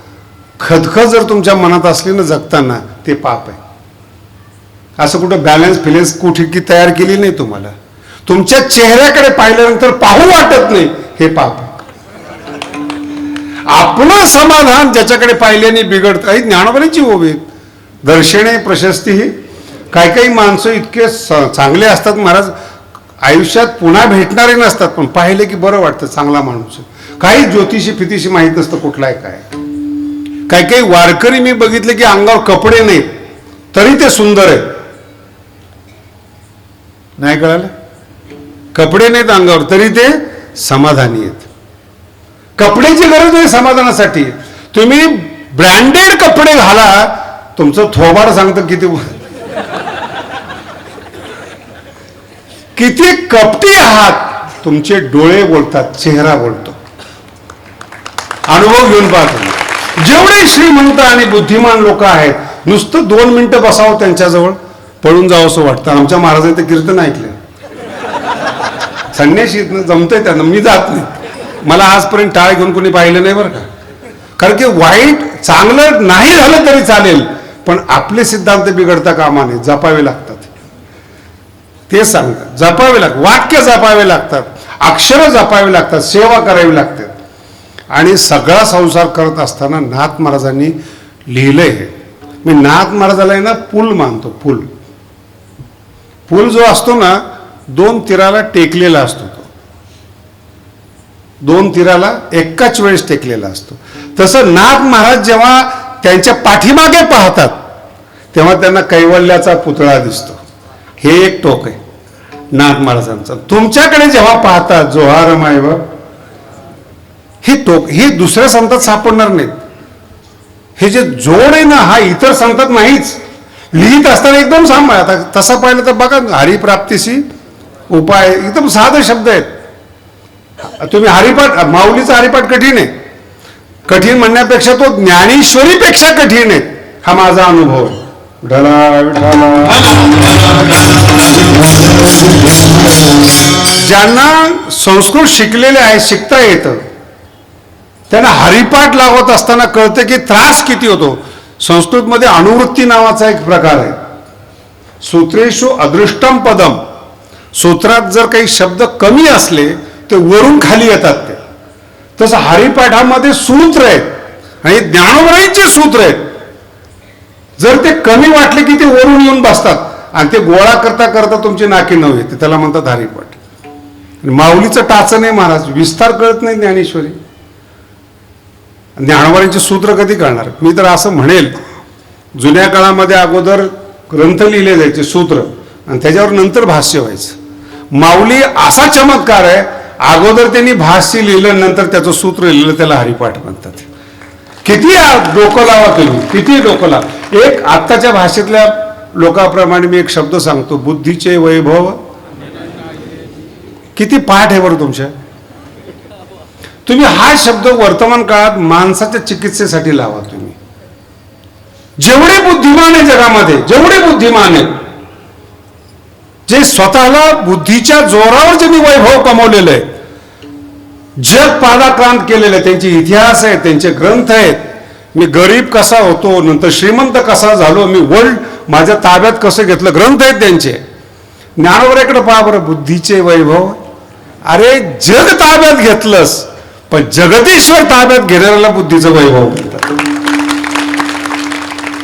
खदखद जर तुमच्या मनात असली ना जगताना, ते पाप आहे. असं कुठं बॅलन्स फिलेन्स कुठे तयार केली नाही तुम्हाला. तुमच्या चेहऱ्याकडे पाहिल्यानंतर पाहू वाटत नाही, हे पाप आहे. आपलं समाधान ज्याच्याकडे पाहिल्याने बिघडत आहे. ज्ञानोबांची ओवी दर्शने प्रशस्ती ही. काही काही माणसं इतके चांगले असतात महाराज, आयुष्यात पुन्हा भेटणारे नसतात, पण पाहिले की बरं वाटतं, चांगला माणूस. काही ज्योतिषी फितिशी माहीत नसतं कुठला आहे काय. काही काही वारकरी मी बघितले की अंगावर कपडे नाहीत तरी ते सुंदर आहेत. नाही कळालं? कपडे नाहीत अंगावर तरी ते समाधानी आहेत. कपड्याची गरज नाही समाधानासाठी. तुम्ही ब्रँडेड कपडे घाला, तुमचं थोबाड सांगतं किती किती कपटी आहात. तुमचे डोळे बोलतात, चेहरा बोलतो. अनुभव घेऊन पाहतो. जेवढे श्रीमंत आणि बुद्धिमान लोक आहेत, नुसतं 2 मिनिटं बसावं त्यांच्याजवळ, पळून जावं असं वाटतं. आमच्या महाराजांनी ते कीर्तन ऐकलं. संन्याशी जमतंय त्यांना, मी जात नाही. मला आजपर्यंत टाळ घेऊन कोणी पाहिलं नाही बरं का. कारण की वाईट चांगलं नाही झालं तरी चालेल, पण आपले सिद्धांत बिघडता कामा नये. जपावे लागतात, ते सांगतात. जपावे लागतात, वाक्य जपावे लागतात, अक्षरं जपावे लागतात, सेवा करावी लागते. आणि सगळा संसार करत असताना नाथ महाराजांनी लिहिलंय. मी नाथ महाराजाला आहे ना पूल मानतो. पूल जो असतो ना, 2 तीराला टेकलेला असतो. तो 2 तीराला एकाच वेळेस टेकलेला असतो. तसं नाथ महाराज जेव्हा त्यांच्या पाठीमागे पाहतात तेव्हा त्यांना कैवल्याचा पुतळा दिसतो. हे एक टोक आहे नाथ महाराजांचं. तुमच्याकडे जेव्हा पाहतात जोहारमायव, हे टोक हे दुसऱ्या संतात सापडणार नाहीत. हे जे जोड आहे ना, हा इतर संतात नाहीच. लिहित असताना एकदम सांभाळ. आता तसं पाहिलं तर बघा, हरिप्राप्तीशी उपाय एकदम साधे शब्द आहेत. तुम्ही हरिपाठ, माऊलीचा हरिपाठ कठीण आहे. कठीण म्हणण्यापेक्षा तो ज्ञानेश्वरीपेक्षा कठीण आहे. हा माझा अनुभव आहे. ज्यांना संस्कृत शिकलेले आहे, शिकता येतं, त्यांना हरिपाठ लावत असताना कळतं की त्रास किती होतो. संस्कृतमध्ये अनुवृत्ती नावाचा एक प्रकार आहे. सूत्रेषु अदृष्टम पदम. सूत्रात जर काही शब्द कमी असले ते वरून खाली येतात. ते तसं हरिपाठामध्ये सूत्र आहेत आणि ज्ञानोबाईंचे सूत्र आहेत. जर ते कमी वाटले की ते वरून येऊन बसतात आणि ते गोळा करता करता तुमची नाकी नऊ येते. त्याला म्हणतात हरिपाठ. माऊलीचं टाचन आहे महाराज, विस्तार कळत नाही ज्ञानेश्वरी. ज्ञानोबाईंचे सूत्र कधी कळणार? मी तर असं म्हणेल, जुन्या काळामध्ये अगोदर ग्रंथ लिहिले जायचे सूत्र, आणि त्याच्यावर नंतर भाष्य व्हायचं. माऊली असा चमत्कार आहे, अगोदर त्यांनी भाष्य लिहिलं, नंतर त्याचं सूत्र लिहिलं, त्याला हरिपाठ म्हणतात. किती डोकं लावा तुम्ही, किती डोकं लावा. एक आत्ताच्या भाषेतल्या लोकांप्रमाणे मी एक शब्द सांगतो, बुद्धीचे वैभव. किती पाठ आहे बरं तुमच्या. तुम्ही हा शब्द वर्तमान काळात माणसाच्या चिकित्सेसाठी लावा. तुम्ही जेवढे बुद्धिमान आहे जगामध्ये, जेवढे बुद्धिमान आहेत, जे स्वतःला बुद्धीच्या जोरावर ज्यांनी वैभव कमवलेलं आहे, जग पादाक्रांत केलेलं आहे, त्यांचे इतिहास आहेत, त्यांचे ग्रंथ आहेत, मी गरीब कसा होतो, नंतर श्रीमंत कसा झालो, मी वर्ल्ड माझ्या ताब्यात कसं घेतलं, ग्रंथ आहेत त्यांचे. ज्ञानोबराकडे पहा बरं, बुद्धीचे वैभव. अरे जग ताब्यात घेतलंस, पण जगदीश्वर ताब्यात घेणाऱ्याला बुद्धीचं वैभव म्हणतात.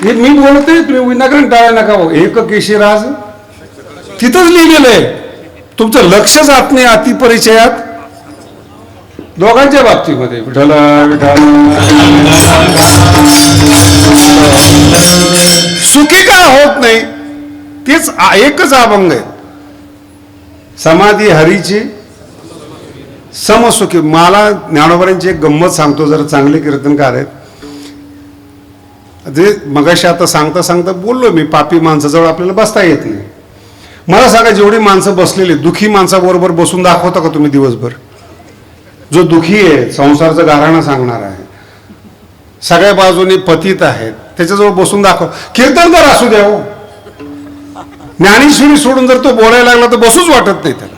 हे मी बोलतोय, तुम्ही विनाकारण टाळा नका हो. एक केशीराज तिथंच लिहिलेलं आहे. तुमचं लक्ष जात नाही अतिपरिचयात. दोघांच्या बाबतीमध्ये विठ्ठल विठ्ठल. सुखी का होत नाही, तेच एकच अभंग आहे. समाधी हरीची समसुखी. मला ज्ञानोबांची एक गंमत सांगतो, जरा चांगले कीर्तनकार आहेत. जे मगाशी आता सांगता सांगता बोललो मी, पापी माणसाजवळ आपल्याला बसता येत नाही. मला सांगा, जेवढी माणसं बसलेली, दुखी माणसाबरोबर बसून दाखवता का तुम्ही दिवसभर? जो दुखी आहे, संसारचं गाऱ्हाणं सांगणार आहे, सगळ्या बाजूनी पतित आहेत, त्याच्याजवळ बसून दाखव. कीर्तनकार असू द्या हो, ज्ञानेश्वरी सोडून जर तो बोलायला लागला तर बसूच वाटत नाही त्याला.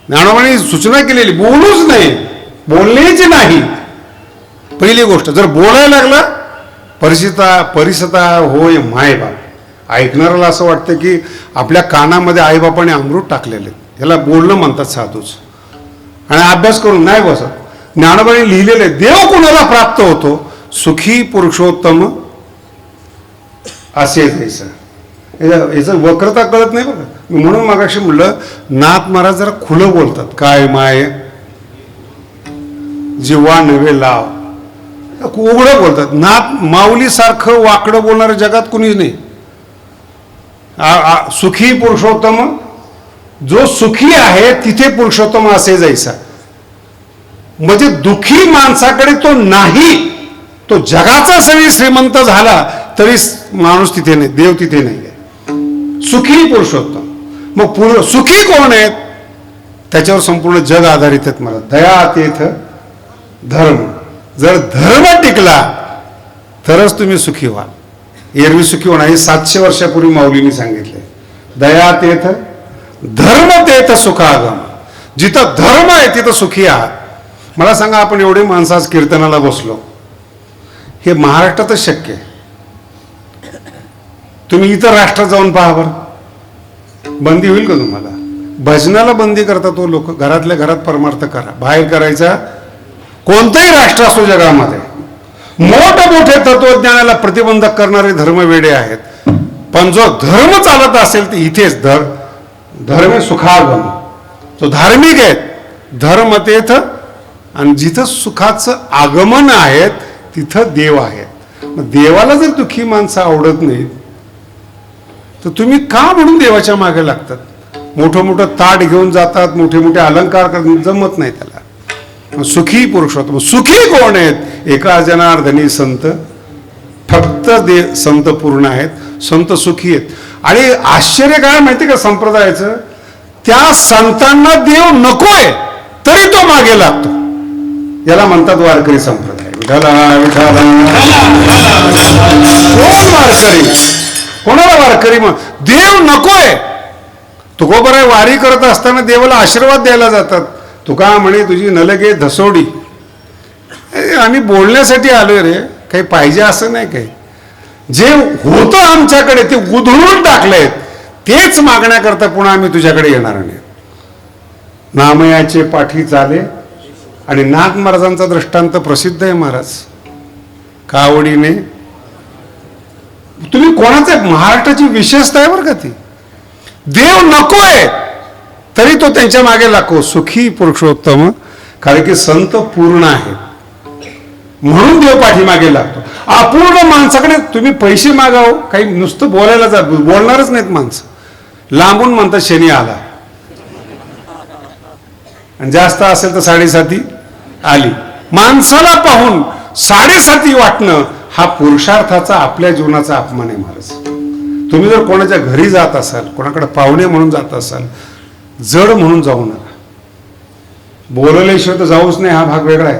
ज्ञानोबांनी सूचना केलेली, बोलूच नाही, बोलण्याची नाही. पहिली गोष्ट, जर बोलायला लागला, परिसता होय माय बाप. ऐकणाऱ्याला असं वाटतं की आपल्या कानामध्ये आईबापाने अमृत टाकलेले. ह्याला बोलणं म्हणतात साधूच. आणि अभ्यास करून नाही बसत. ज्ञानोबांनी लिहिलेले, देव कोणाला प्राप्त होतो, सुखी पुरुषोत्तम असे जैसा. याचं वक्रता कळत नाही बघा. म्हणून मगाशी म्हणलं, नाथ महाराज जरा खुलं बोलतात. काय माय जीवा नवे लाव, उघडं बोलतात. नाथ माऊली सारखं वाकडं बोलणारं जगात कुणीच नाही. सुखी पुरुषोत्तम, जो सुखी आहे तिथे पुरुषोत्तम असे जैसा. म्हणजे दुखी माणसाकडे तो नाही, तो जगाचा सगळी श्रीमंत झाला तरी माणूस तिथे नाही, देव तिथे नाही आहे. सुखी पुरुषोत्तम. मग सुखी कोण आहेत? त्याच्यावर संपूर्ण जग आधारित आहेत. मला दया तेथ धर्म. जर धर्म टिकला तरच तुम्ही सुखी व्हाल. एरवी सुखी होणार हे 700 वर्षापूर्वी माऊलींनी सांगितले. दया तेथ धर्म तेथ सुखागम. जिथं धर्म आहे तिथं सुखी आहात. मला सांगा, आपण एवढे माणसं आज कीर्तनाला बसलो, हे महाराष्ट्रातच शक्य आहे. तुम्ही इतर राष्ट्रात जाऊन पहा बरं, बंदी होईल का तुम्हाला? भजनाला बंदी करतात तो लोक. घरातल्या घरात परमार्थ करा, बाहेर करायचा. कोणतंही राष्ट्र असो जगामध्ये, मोठमोठे तत्वज्ञानाला प्रतिबंधक करणारे धर्मवेडे आहेत. पण जो धर्म चालत असेल तर इथेच धर्म सुखागम. तो धार्मिक आहे, धर्म तेथ. आणि जिथं सुखाचं आगमन आहे तिथं देव आहे. देवाला जर दुःखी माणसं आवडत नाहीत तर तुम्ही का म्हणून देवाच्या मागे लागतात? मोठं मोठं ताट घेऊन जातात, मोठे मोठे अलंकार करतात, जमत नाही त्याला. सुखी पुरुषोत्तम. सुखी कोण आहेत? एका जनार्दनी संत. फक्त संत पूर्ण आहेत, संत सुखी आहेत. आणि आश्चर्य काय माहिती का संप्रदायाचं? त्या संतांना देव नकोय तरी तो मागे लागतो. याला म्हणतात वारकरी संप्रदाय. कोण वारकरी? कोणाला वारकरी? मग देव नकोय. तुकोबराय वारी करत असताना देवाला आशीर्वाद द्यायला जातात. तुका म्हणे तुझी नलगे धसोडी. आम्ही बोलण्यासाठी आलोय रे, काही पाहिजे असं नाही. काही जे होतं आमच्याकडे ते उधळून टाकलंय, तेच मागण्याकरता पुन्हा आम्ही तुझ्याकडे येणार नाही. नामयाचे पाठी चाले. आणि नाथ महाराजांचा दृष्टांत प्रसिद्ध आहे. महाराज कावडीने. तुम्ही कोणाचं? महाराष्ट्राची विशेषता आहे बरं का ती. देव नकोय तरी तो त्यांच्या मागे लागतो. सुखी पुरुषोत्तम. कारण की संत पूर्ण आहेत म्हणून देव पाठीमागे लागतो. अपूर्ण माणसाकडे तुम्ही पैसे मागाव, काही नुसतं बोलायला जा, बोलणारच नाहीत माणसं. लांबून म्हणतात शनी आला, आणि जास्त असेल तर 7.5 आली. माणसाला पाहून 7.5 वाटणं हा पुरुषार्थाचा, आपल्या जीवनाचा अपमान आहे. महाराज, तुम्ही जर कोणाच्या घरी जात असाल, कोणाकडे पाहुणे म्हणून जात असाल, जड म्हणून जाऊ नका. बोलल्याशिवाय तर जाऊच नाही, हा भाग वेगळा आहे.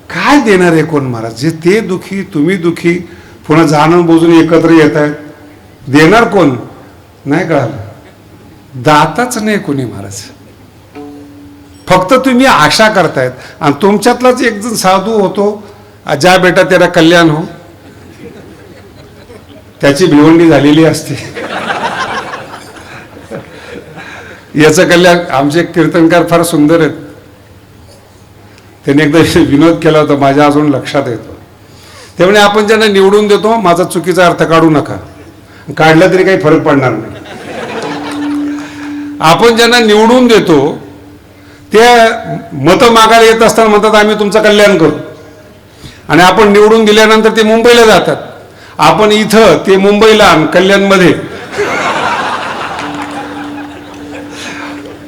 काय देणार आहे कोण महाराज? जे ते दुखी, तुम्ही दुखी, पुन्हा जाणून बोजून एकत्र येत आहेत, देणार कोण? नाही कळालं. दाताच नाही कोणी महाराज. फक्त तुम्ही आशा करतायत. आणि तुमच्यातलाच एक जण साधू होतो, जा बेटा तेरा कल्याण हो, त्याची भिवंडी झालेली असते. याचं कल्याण. आमचे कीर्तनकार फार सुंदर आहेत. त्यांनी एकदा विनोद केला होता, माझ्या अजून लक्षात येतो. ते म्हणे आपण ज्यांना निवडून देतो माझा चुकीचा अर्थ काढू नका, काढला तरी काही फरक पडणार नाही. आपण ज्यांना निवडून देतो ते मतं मागायला येत असताना म्हणतात आम्ही तुमचं कल्याण करू, आणि आपण निवडून दिल्यानंतर ते मुंबईला जातात. आपण इथं, ते मुंबईला, कल्याणमध्ये.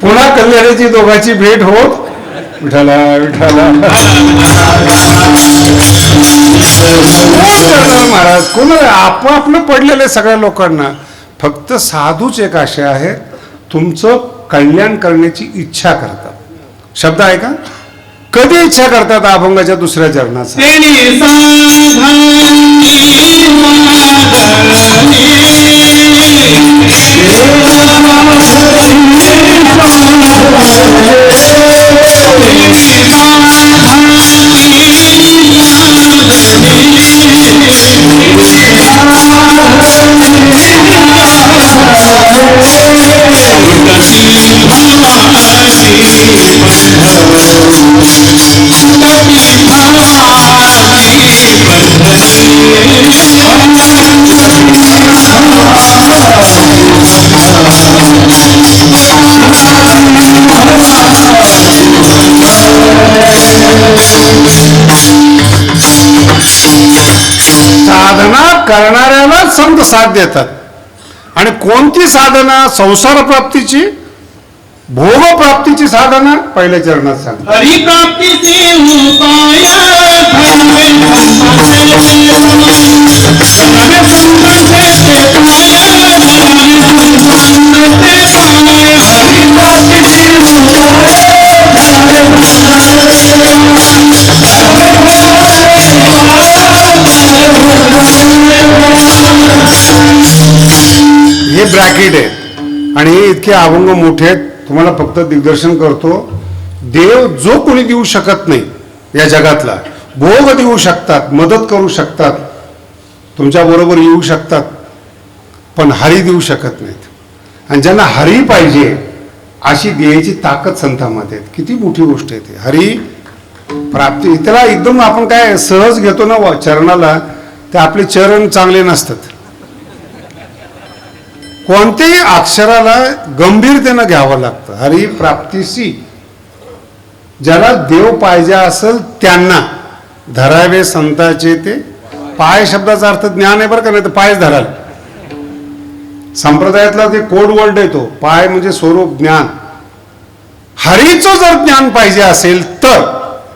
पुन्हा कल्याणाची दोघांची भेट होत. विठाला विठाला महाराज कोणाला आपापलं पडलेलं सगळ्या लोकांना. फक्त साधूच एक असे आहेत तुमचं कल्याण करण्याची इच्छा करतात. शब्द आहे का? कधी इच्छा करतात अभंगाच्या दुसऱ्या चरणाचा. साधना करणाऱ्याला संत साथ देतात. आणि कोणती साधना? संसार प्राप्तीची, भोग प्राप्तीची साधना पहिल्या चरणात सांग. हे ब्रॅकेट आहेत आणि हे इतके अभंग मोठे आहेत. तुम्हाला फक्त दिग्दर्शन करतो. देव जो कोणी देऊ शकत नाही या जगातला, भोग देऊ शकतात, मदत करू शकतात, तुमच्या बरोबर येऊ शकतात, पण हरी देऊ शकत नाहीत. आणि ज्यांना हरी पाहिजे अशी द्यायची ताकद संतांमध्ये. किती मोठी गोष्ट आहे ती हरी प्राप्ती. त्याला एकदम आपण काय सहज घेतो ना चरणाला, ते आपले चरण चांगले नसतात. कोणत्याही अक्षराला गंभीरतेनं घ्यावं लागतं. हरी प्राप्तीशी ज्याला देव पाहिजे असेल त्यांना धरावे संताचे ते पाय. शब्दाचा अर्थ ज्ञान आहे बरं का, नाही तर पायच धराल. संप्रदायातला ते कोड वर्ड आहे तो. पाय म्हणजे स्वरूप ज्ञान. हरीचं जर ज्ञान पाहिजे असेल तर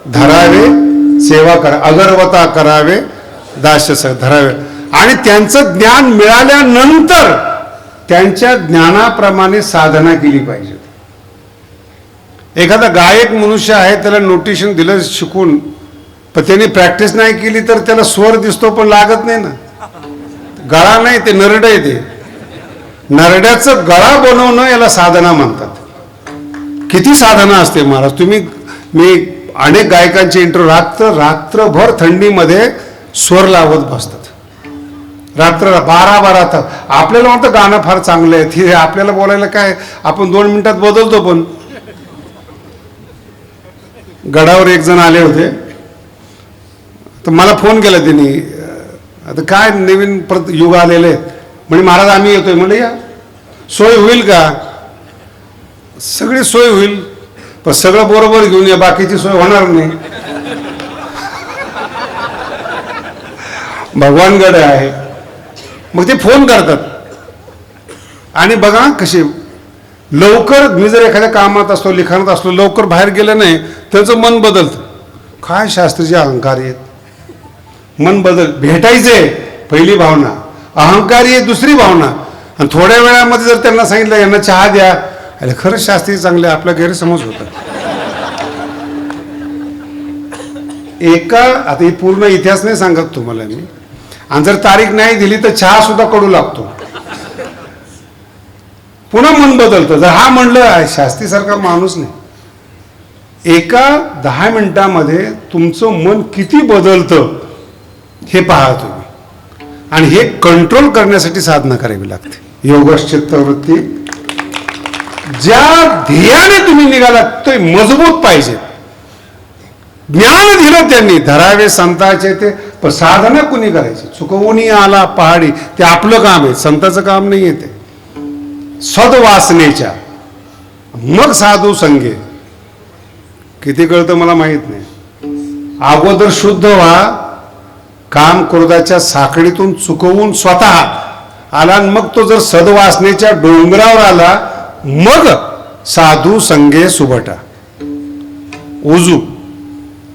धरावे, सेवा करा, अगरवता करावे, दास्य धरावे. आणि त्यांचं ज्ञान मिळाल्यानंतर त्यांच्या ज्ञानाप्रमाणे साधना केली पाहिजे. एखादा गायक मनुष्य आहे, त्याला नोटेशन दिलं शिकून, पण त्याने प्रॅक्टिस नाही केली तर त्याला स्वर दिसतो पण लागत नाही ना. गळा नाही, ते नरड आहे. ते नरड्याचं गळा बनवणं याला साधना म्हणतात. किती साधना असते महाराज. मी अनेक गायकांचे इंटरव्ह्यू, रात्रभर थंडीमध्ये स्वर लावत बसतात. रात्र 12 तास. आपल्याला वाटतं गाणं फार चांगलं आहे, हे आपल्याला बोलायला काय, आपण 2 मिनिटात बदलतो. पण गडावर एक जण आले होते, तर मला फोन केला त्यांनी. आता काय नवीन युग आलेलं आहे म्हणजे, महाराज आम्ही येतोय. म्हणजे या सोय होईल का? सगळी सोय होईल, पण सगळं बरोबर घेऊन या, बाकीची सोय होणार नाही. भगवानगड आहे. मग ते फोन करतात आणि बघा कसे लवकर. मी जर एखाद्या कामात असतो, लिखाणात असलो, लवकर बाहेर गेलं नाही, त्यांचं मन बदलतं. काय शास्त्रीचे अहंकार आहेत. मन बदल. भेटायचे पहिली भावना, अहंकारी आहे दुसरी भावना. आणि थोड्या वेळामध्ये जर त्यांना सांगितलं यांना चहा द्या, अरे खरंच शास्त्री चांगले, आपला गैरसमज होता. आता ही पूर्ण इतिहास नाही सांगत तुम्हाला मी. आणि जर तारीख नाही दिली तर चहा सुद्धा कडू लागतो. पुन्हा मन बदलतं. जर हा म्हणलं शास्त्रीसारखा माणूस नाही, एका 10 मिनिटामध्ये तुमचं मन किती बदलतं हे पहा तुम्ही, आणि हे कंट्रोल करण्यासाठी साधना करावी लागते. योगश्चित्तवृत्ती ज्या ध्येयाने तुम्ही निघालात ते मजबूत पाहिजे. ज्ञान दिलं त्यांनी, धरावे संताचे ते, पण साधना कुणी करायची? चुकवून आला पहाडी, ते आपलं काम आहे, संताचं काम नाही आहे ते. सद्वासनेच्या मग साधू संगे. किती कळतं मला माहित नाही. अगोदर शुद्ध व्हा, काम क्रोधाच्या साखळीतून चुकवून स्वतः आला, आणि मग तो जर सद्वासनेच्या डोंगरावर आला, मग साधू संगे सुभटा. उजू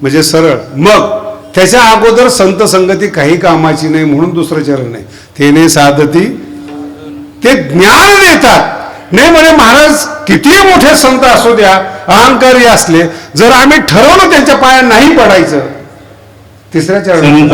म्हणजे सरळ. मग त्याच्या अगोदर संत संगती काही कामाची नाही, म्हणून दुसरं चरण आहे. तेने साधती, ते ज्ञान देतात. नाही म्हणे महाराज किती मोठे संत असू द्या, अहंकारी असले, जर आम्ही ठरवलं त्यांच्या पाया नाही पडायचं, तिसऱ्या चरण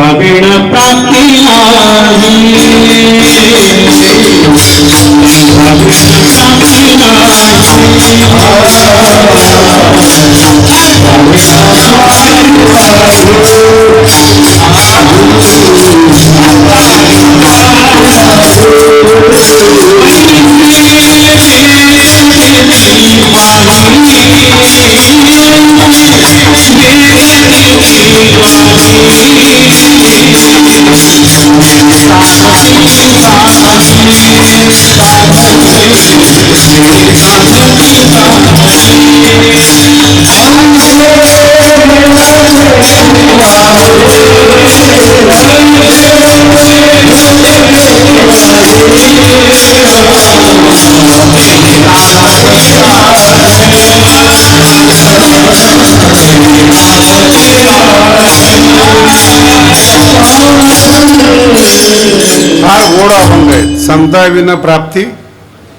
फार गोड अभंग आहेत. संताविना प्राप्ती.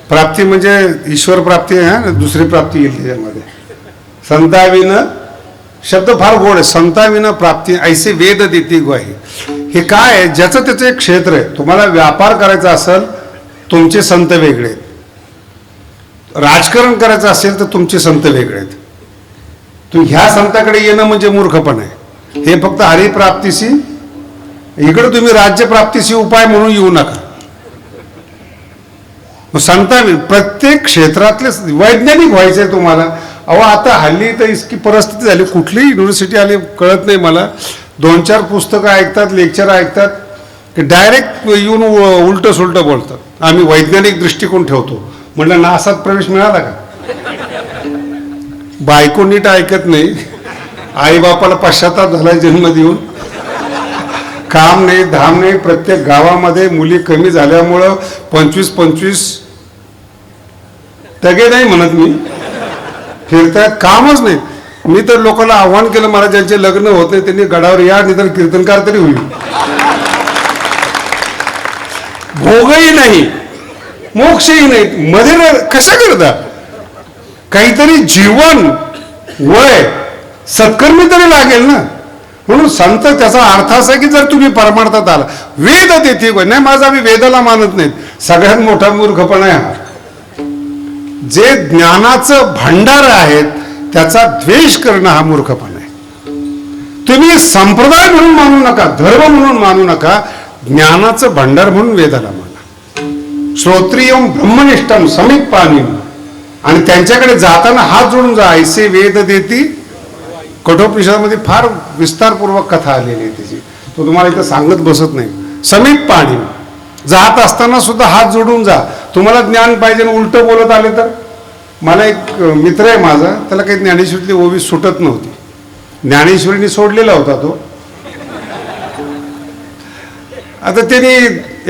प्राप्ती म्हणजे ईश्वर प्राप्ती आहे, दुसरी प्राप्ती येईल त्याच्यामध्ये. संताविना शब्द फार गोड आहे. संताविना प्राप्ती ऐसे वेद देती ग्वाही. हे काय आहे? ज्याचं त्याचं एक क्षेत्र आहे. तुम्हाला व्यापार करायचा असेल, तुमचे संत वेगळे आहेत. राजकारण करायचं असेल तर तुमचे संत वेगळे आहेत. तू ह्या संताकडे येणं म्हणजे मूर्खपण आहे. हे फक्त हरिप्राप्तीशी, इकडे तुम्ही राज्यप्राप्तीशी उपाय म्हणून येऊ नका. मग संता प्रत्येक क्षेत्रातले वैज्ञानिक व्हायचंय तुम्हाला. अहो आता हल्ली तर इतकी परिस्थिती झाली, कुठलीही युनिव्हर्सिटी आली कळत नाही मला. 2-4 पुस्तकं ऐकतात, लेक्चर ऐकतात, की डायरेक्ट येऊन उलटं सुलटं बोलतात. आम्ही वैज्ञानिक दृष्टिकोन ठेवतो. म्हटलं नासात प्रवेश मिळाला का? बायको नीट ऐकत नाही, आईबापाला पश्चाताप झाला जन्म देऊन, काम नाही धाम नाही. प्रत्येक गावामध्ये मुली कमी झाल्यामुळं 25-25 तगे नाही म्हणत मी, फिरतायत, कामच नाही. मी तर लोकांना आव्हान केलं, मला ज्यांचे लग्न होत नाही त्यांनी गडावर या, निदान कीर्तनकार तरी होईल. भोगही नाही, मोक्षही नाही, मध्ये कशा करता? काहीतरी जीवन वय सत्कर्मी तरी लागेल ना. म्हणून संत त्याचा अर्थ असा की जर तुम्ही परमार्थात आला, वेद देते नाही. माझा मी वेदाला मानत नाहीत, सगळ्यात मोठा मूर्खपणा आहे हा. जे ज्ञानाचं भांडार आहेत त्याचा द्वेष करणं हा मूर्खपणा आहे. तुम्ही संप्रदाय म्हणून मानू नका, धर्म म्हणून मानू नका, ज्ञानाचं भांडार म्हणून वेदाला माना. श्रोत्रियम ब्रह्मनिष्ठम समीप पाणी. आणि त्यांच्याकडे जाताना हात जोडून जा. ऐसे वेद देती. कठोपनिषदामध्ये फार विस्तारपूर्वक कथा आलेली आहे त्याची, तो तुम्हाला इथं सांगत बसत नाही. समीप पाणी. जात असताना सुद्धा हात जोडून जा. तुम्हाला ज्ञान पाहिजे आणि उलटं बोलत आले तर. मला एक मित्र आहे माझा, त्याला काही ज्ञानेश्वरीतली ओवी सुटत नव्हती. ज्ञानेश्वरीने सोडलेला होता तो. आता त्यांनी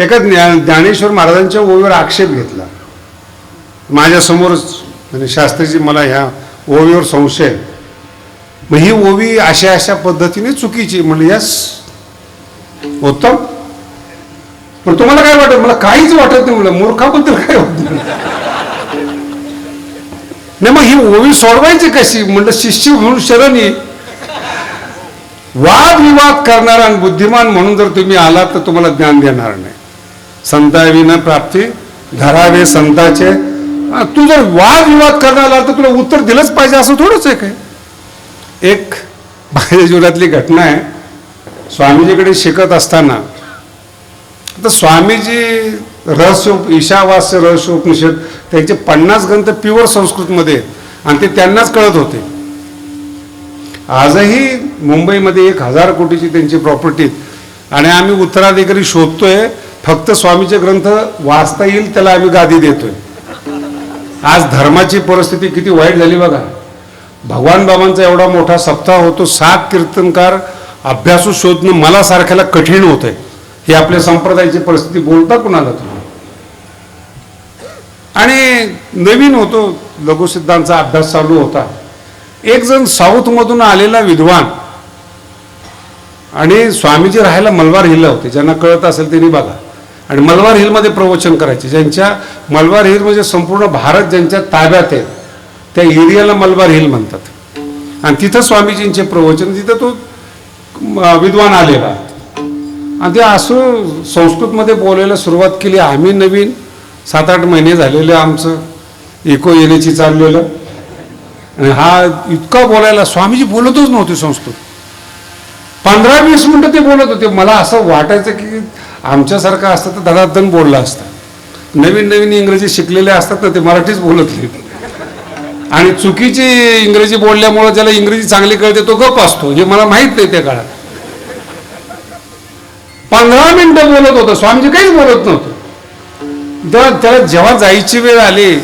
एका ज्ञानेश्वर महाराजांच्या ओवीवर आक्षेप घेतला माझ्यासमोरच. म्हणजे शास्त्रीजी मला ह्या ओवीवर संशय आहे, मग ही ओवी अशा अशा पद्धतीने चुकीची. म्हणलं यस उत्तम, पण तुम्हाला काय वाटत? मला काहीच वाटत नाही. म्हणलं मूर्खाबद्दल काय वाटत नाही. मग ही ओवी सोडवायची कशी? म्हणलं शिष्य म्हणून शरण ये. वादविवाद करणारा आणि बुद्धिमान म्हणून जर तुम्ही आलात तर तुम्हाला ज्ञान देणार नाही. संताविना प्राप्ती, धरावे संताचे. तू जर वादविवाद करणार आला तर तुला उत्तर दिलंच पाहिजे असं थोडंच आहे काय? एक माझ्या जीवनातली घटना आहे. स्वामीजीकडे शिकत असताना तर स्वामीजी रहस्य ईशावास्य रहस्य उपनिषद त्यांचे 50 ग्रंथ प्युअर संस्कृतमध्ये आहेत आणि ते त्यांनाच कळत होते. आजही मुंबईमध्ये 1000 कोटीची त्यांची प्रॉपर्टी आणि आम्ही उत्तराधिकारी शोधतोय. फक्त स्वामीचे ग्रंथ वाचता येईल त्याला आम्ही गादी देतोय. आज धर्माची परिस्थिती किती वाईट झाली बघा. भगवान बाबांचा एवढा मोठा सप्ताह होतो, 7 कीर्तनकार अभ्यासू शोधणं मला सारख्याला कठीण होत आहे. ही आपल्या संप्रदायाची परिस्थिती बोलता कुणाला तुम्ही. आणि नवीन होतो, लघुसिद्धांचा अभ्यास चालू होता. एक जण साऊथमधून आलेला विद्वान आणि स्वामीजी राहायला मलबार हिलला होते. ज्यांना कळत असेल त्यांनी बघा. आणि मलबार हिलमध्ये प्रवचन करायचे. ज्यांच्या मलबार हिल म्हणजे संपूर्ण भारत ज्यांच्या ताब्यात आहे त्या एरियाला मलबार हिल म्हणतात. आणि तिथं स्वामीजींचे प्रवचन, तिथं तो विद्वान आलेला आणि ते असं संस्कृतमध्ये बोलायला सुरुवात केली. आम्ही नवीन 7-8 महिने झालेले आमचं इको येण्याची चाललेलं आणि हा इतका बोलायला. स्वामीजी बोलतच नव्हते संस्कृत. 15-20 मिनिटं ते बोलत होते. मला असं वाटायचं की आमच्यासारखं असतं तर धडाधन बोलला असता. नवीन नवीन इंग्रजी शिकलेले असतात ना ते मराठीच बोलत नाहीत आणि चुकीची इंग्रजी बोलल्यामुळे ज्याला इंग्रजी चांगली कळते तो गप असतो. हे मला माहित नाही त्या काळात. 15 मिनिटं बोलत होतं स्वामीजी, काहीच बोलत नव्हतं. त्याला जेव्हा जायची वेळ आली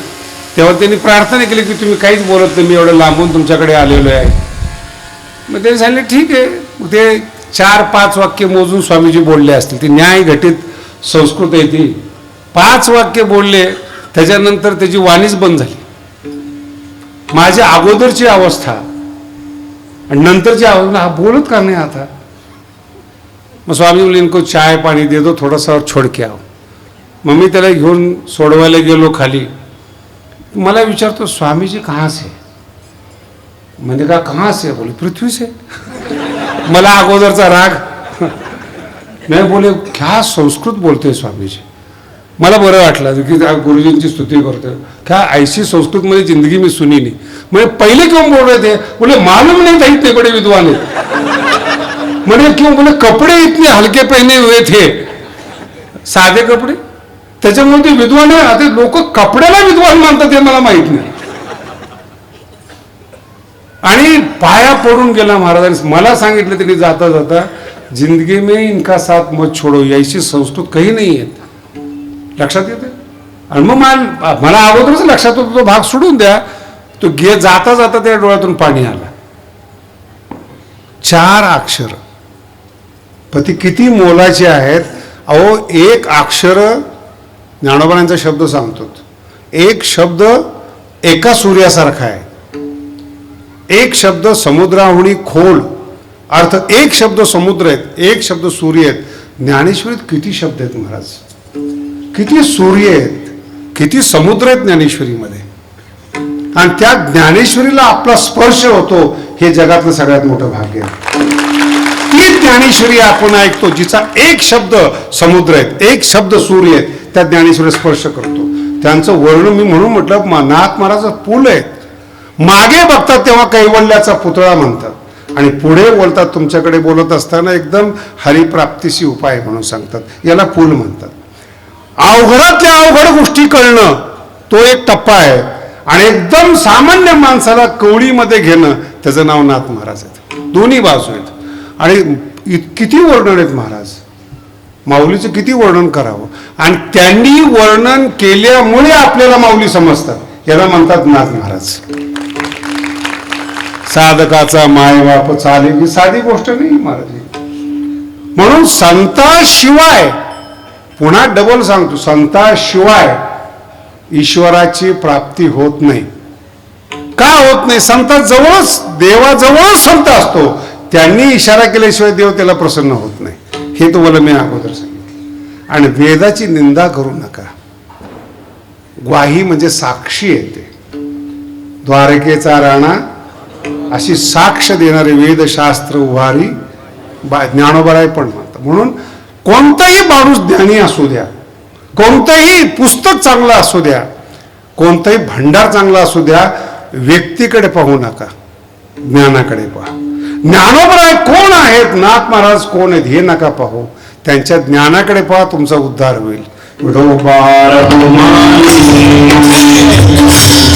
तेव्हा त्यांनी प्रार्थना केली की तुम्ही काहीच बोलत नाही, मी एवढं लांबून तुमच्याकडे आलेलो आहे. मग ते सांगितले ठीक आहे. ते 4-5 वाक्य मोजून स्वामीजी बोलले असतील. ती न्याय घटित संस्कृत आहे ती. 5 वाक्य बोलले त्याच्यानंतर त्याची वाणीच बंद झाली. माझी अगोदरची अवस्था आणि नंतरची अवस्था, हा बोलत का नाही आता. मग स्वामी बोले इनको चाय पाणी दे दो, थोड़ा सा और छोड़ के आओ. मग मी त्याला घेऊन सोडवायला गेलो खाली. मला विचारतो स्वामीजी कहाँ से. मैंने कहा कहाँ से. बोले पृथ्वी से. मला अगोदरचा राग. मैं बोले क्या संस्कृत बोलते स्वामीजी. मला बरं वाटलं की गुरुजींची स्तुती करतोय. क्या ऐसी संस्कृत मध्ये जिंदगी में सुनी नहीं. म्हणजे पहिले क्यों बोल रहे थे. बोले मालूम नहीं था इतने बड़े विद्वान है. मैंने क्यों. बोले कपड़े इतने हल्के पहने हुए थे, साधे कपडे, त्याच्यामुळे ते विद्वान आहे. आता लोक कपड्याला विद्वान मानतात हे मला माहित नाही. आणि पाया पडून गेला महाराजांनी. मला सांगितलं त्यांनी जाता जाता, जिंदगी में इनका साथ मत छोड़ो, ऐसी संस्कृत काही नाही आहेत. लक्षात येते. आणि मग मला अगोदरच लक्षात होतं तो भाग सोडून द्या. तो जाता जाता त्या डोळ्यातून पाणी आला. 4 अक्षर पती किती मोलाचे आहेत. अहो एक अक्षर, ज्ञानोबांचा शब्द सांगतो, एक शब्द एका सूर्यासारखा आहे. एक शब्द समुद्राहुनी खोल. अर्थ एक शब्द समुद्र आहेत, एक शब्द सूर्य आहेत. ज्ञानेश्वरीत किती शब्द आहेत महाराज, किती सूर्य आहेत, किती समुद्र आहेत ज्ञानेश्वरीमध्ये. आणि त्या ज्ञानेश्वरीला आपला स्पर्श होतो हे जगातलं सगळ्यात मोठं भाग्य आहे. ती ज्ञानेश्वरी आपण ऐकतो जिचा एक शब्द समुद्र आहेत, एक शब्द सूर्य आहेत. त्या ज्ञानेश्वरी स्पर्श करतो. त्यांचं वर्णन मी म्हणून म्हटलं, नाथ महाराज पूल आहेत. मागे बघतात तेव्हा कैवल्याचा पुतळा म्हणतात आणि पुढे बोलतात, तुमच्याकडे बोलत असताना एकदम हरिप्राप्तीशी उपाय म्हणून सांगतात. याला पूल म्हणतात. अवघडातल्या अवघड गोष्टी कळणं तो एक टप्पा आहे आणि एकदम सामान्य माणसाला कवडीमध्ये घेणं त्याचं नाव नाथ महाराज आहेत. दोन्ही बाजू आहेत. आणि किती वर्णन आहेत महाराज, माऊलीचं किती वर्णन करावं. आणि त्यांनी वर्णन केल्यामुळे आपल्याला माऊली समजतात. याला म्हणतात नाथ महाराज. साधकाचा मायबाप चाले ही साधी गोष्ट नाही महाराज. म्हणून संताशिवाय, पुन्हा डबल सांगतो, संताशिवाय ईश्वराची प्राप्ती होत नाही. का होत नाही. संताजवळच, देवाजवळच संत असतो. त्यांनी इशारा केल्याशिवाय देव त्याला प्रसन्न होत नाही. हे तुम्हाला मी अगोदर सांगितलं. आणि वेदाची निंदा करू नका. ग्वाही म्हणजे साक्षी येते. द्वारकेचा राणा अशी साक्ष देणारे वेदशास्त्र उभारी ज्ञानोबाराय पण म्हणतात. म्हणून कोणताही माणूस ज्ञानी असू द्या, कोणतंही पुस्तक चांगलं असू द्या, कोणतंही भंडार चांगला असू द्या, व्यक्तीकडे पाहू नका. ज्ञानाकडे पहा. ज्ञानोबराय कोण आहेत, नाथ महाराज कोण आहेत हे नका पाहू, त्यांच्या ज्ञानाकडे पहा, तुमचा उद्धार होईल. विठोबा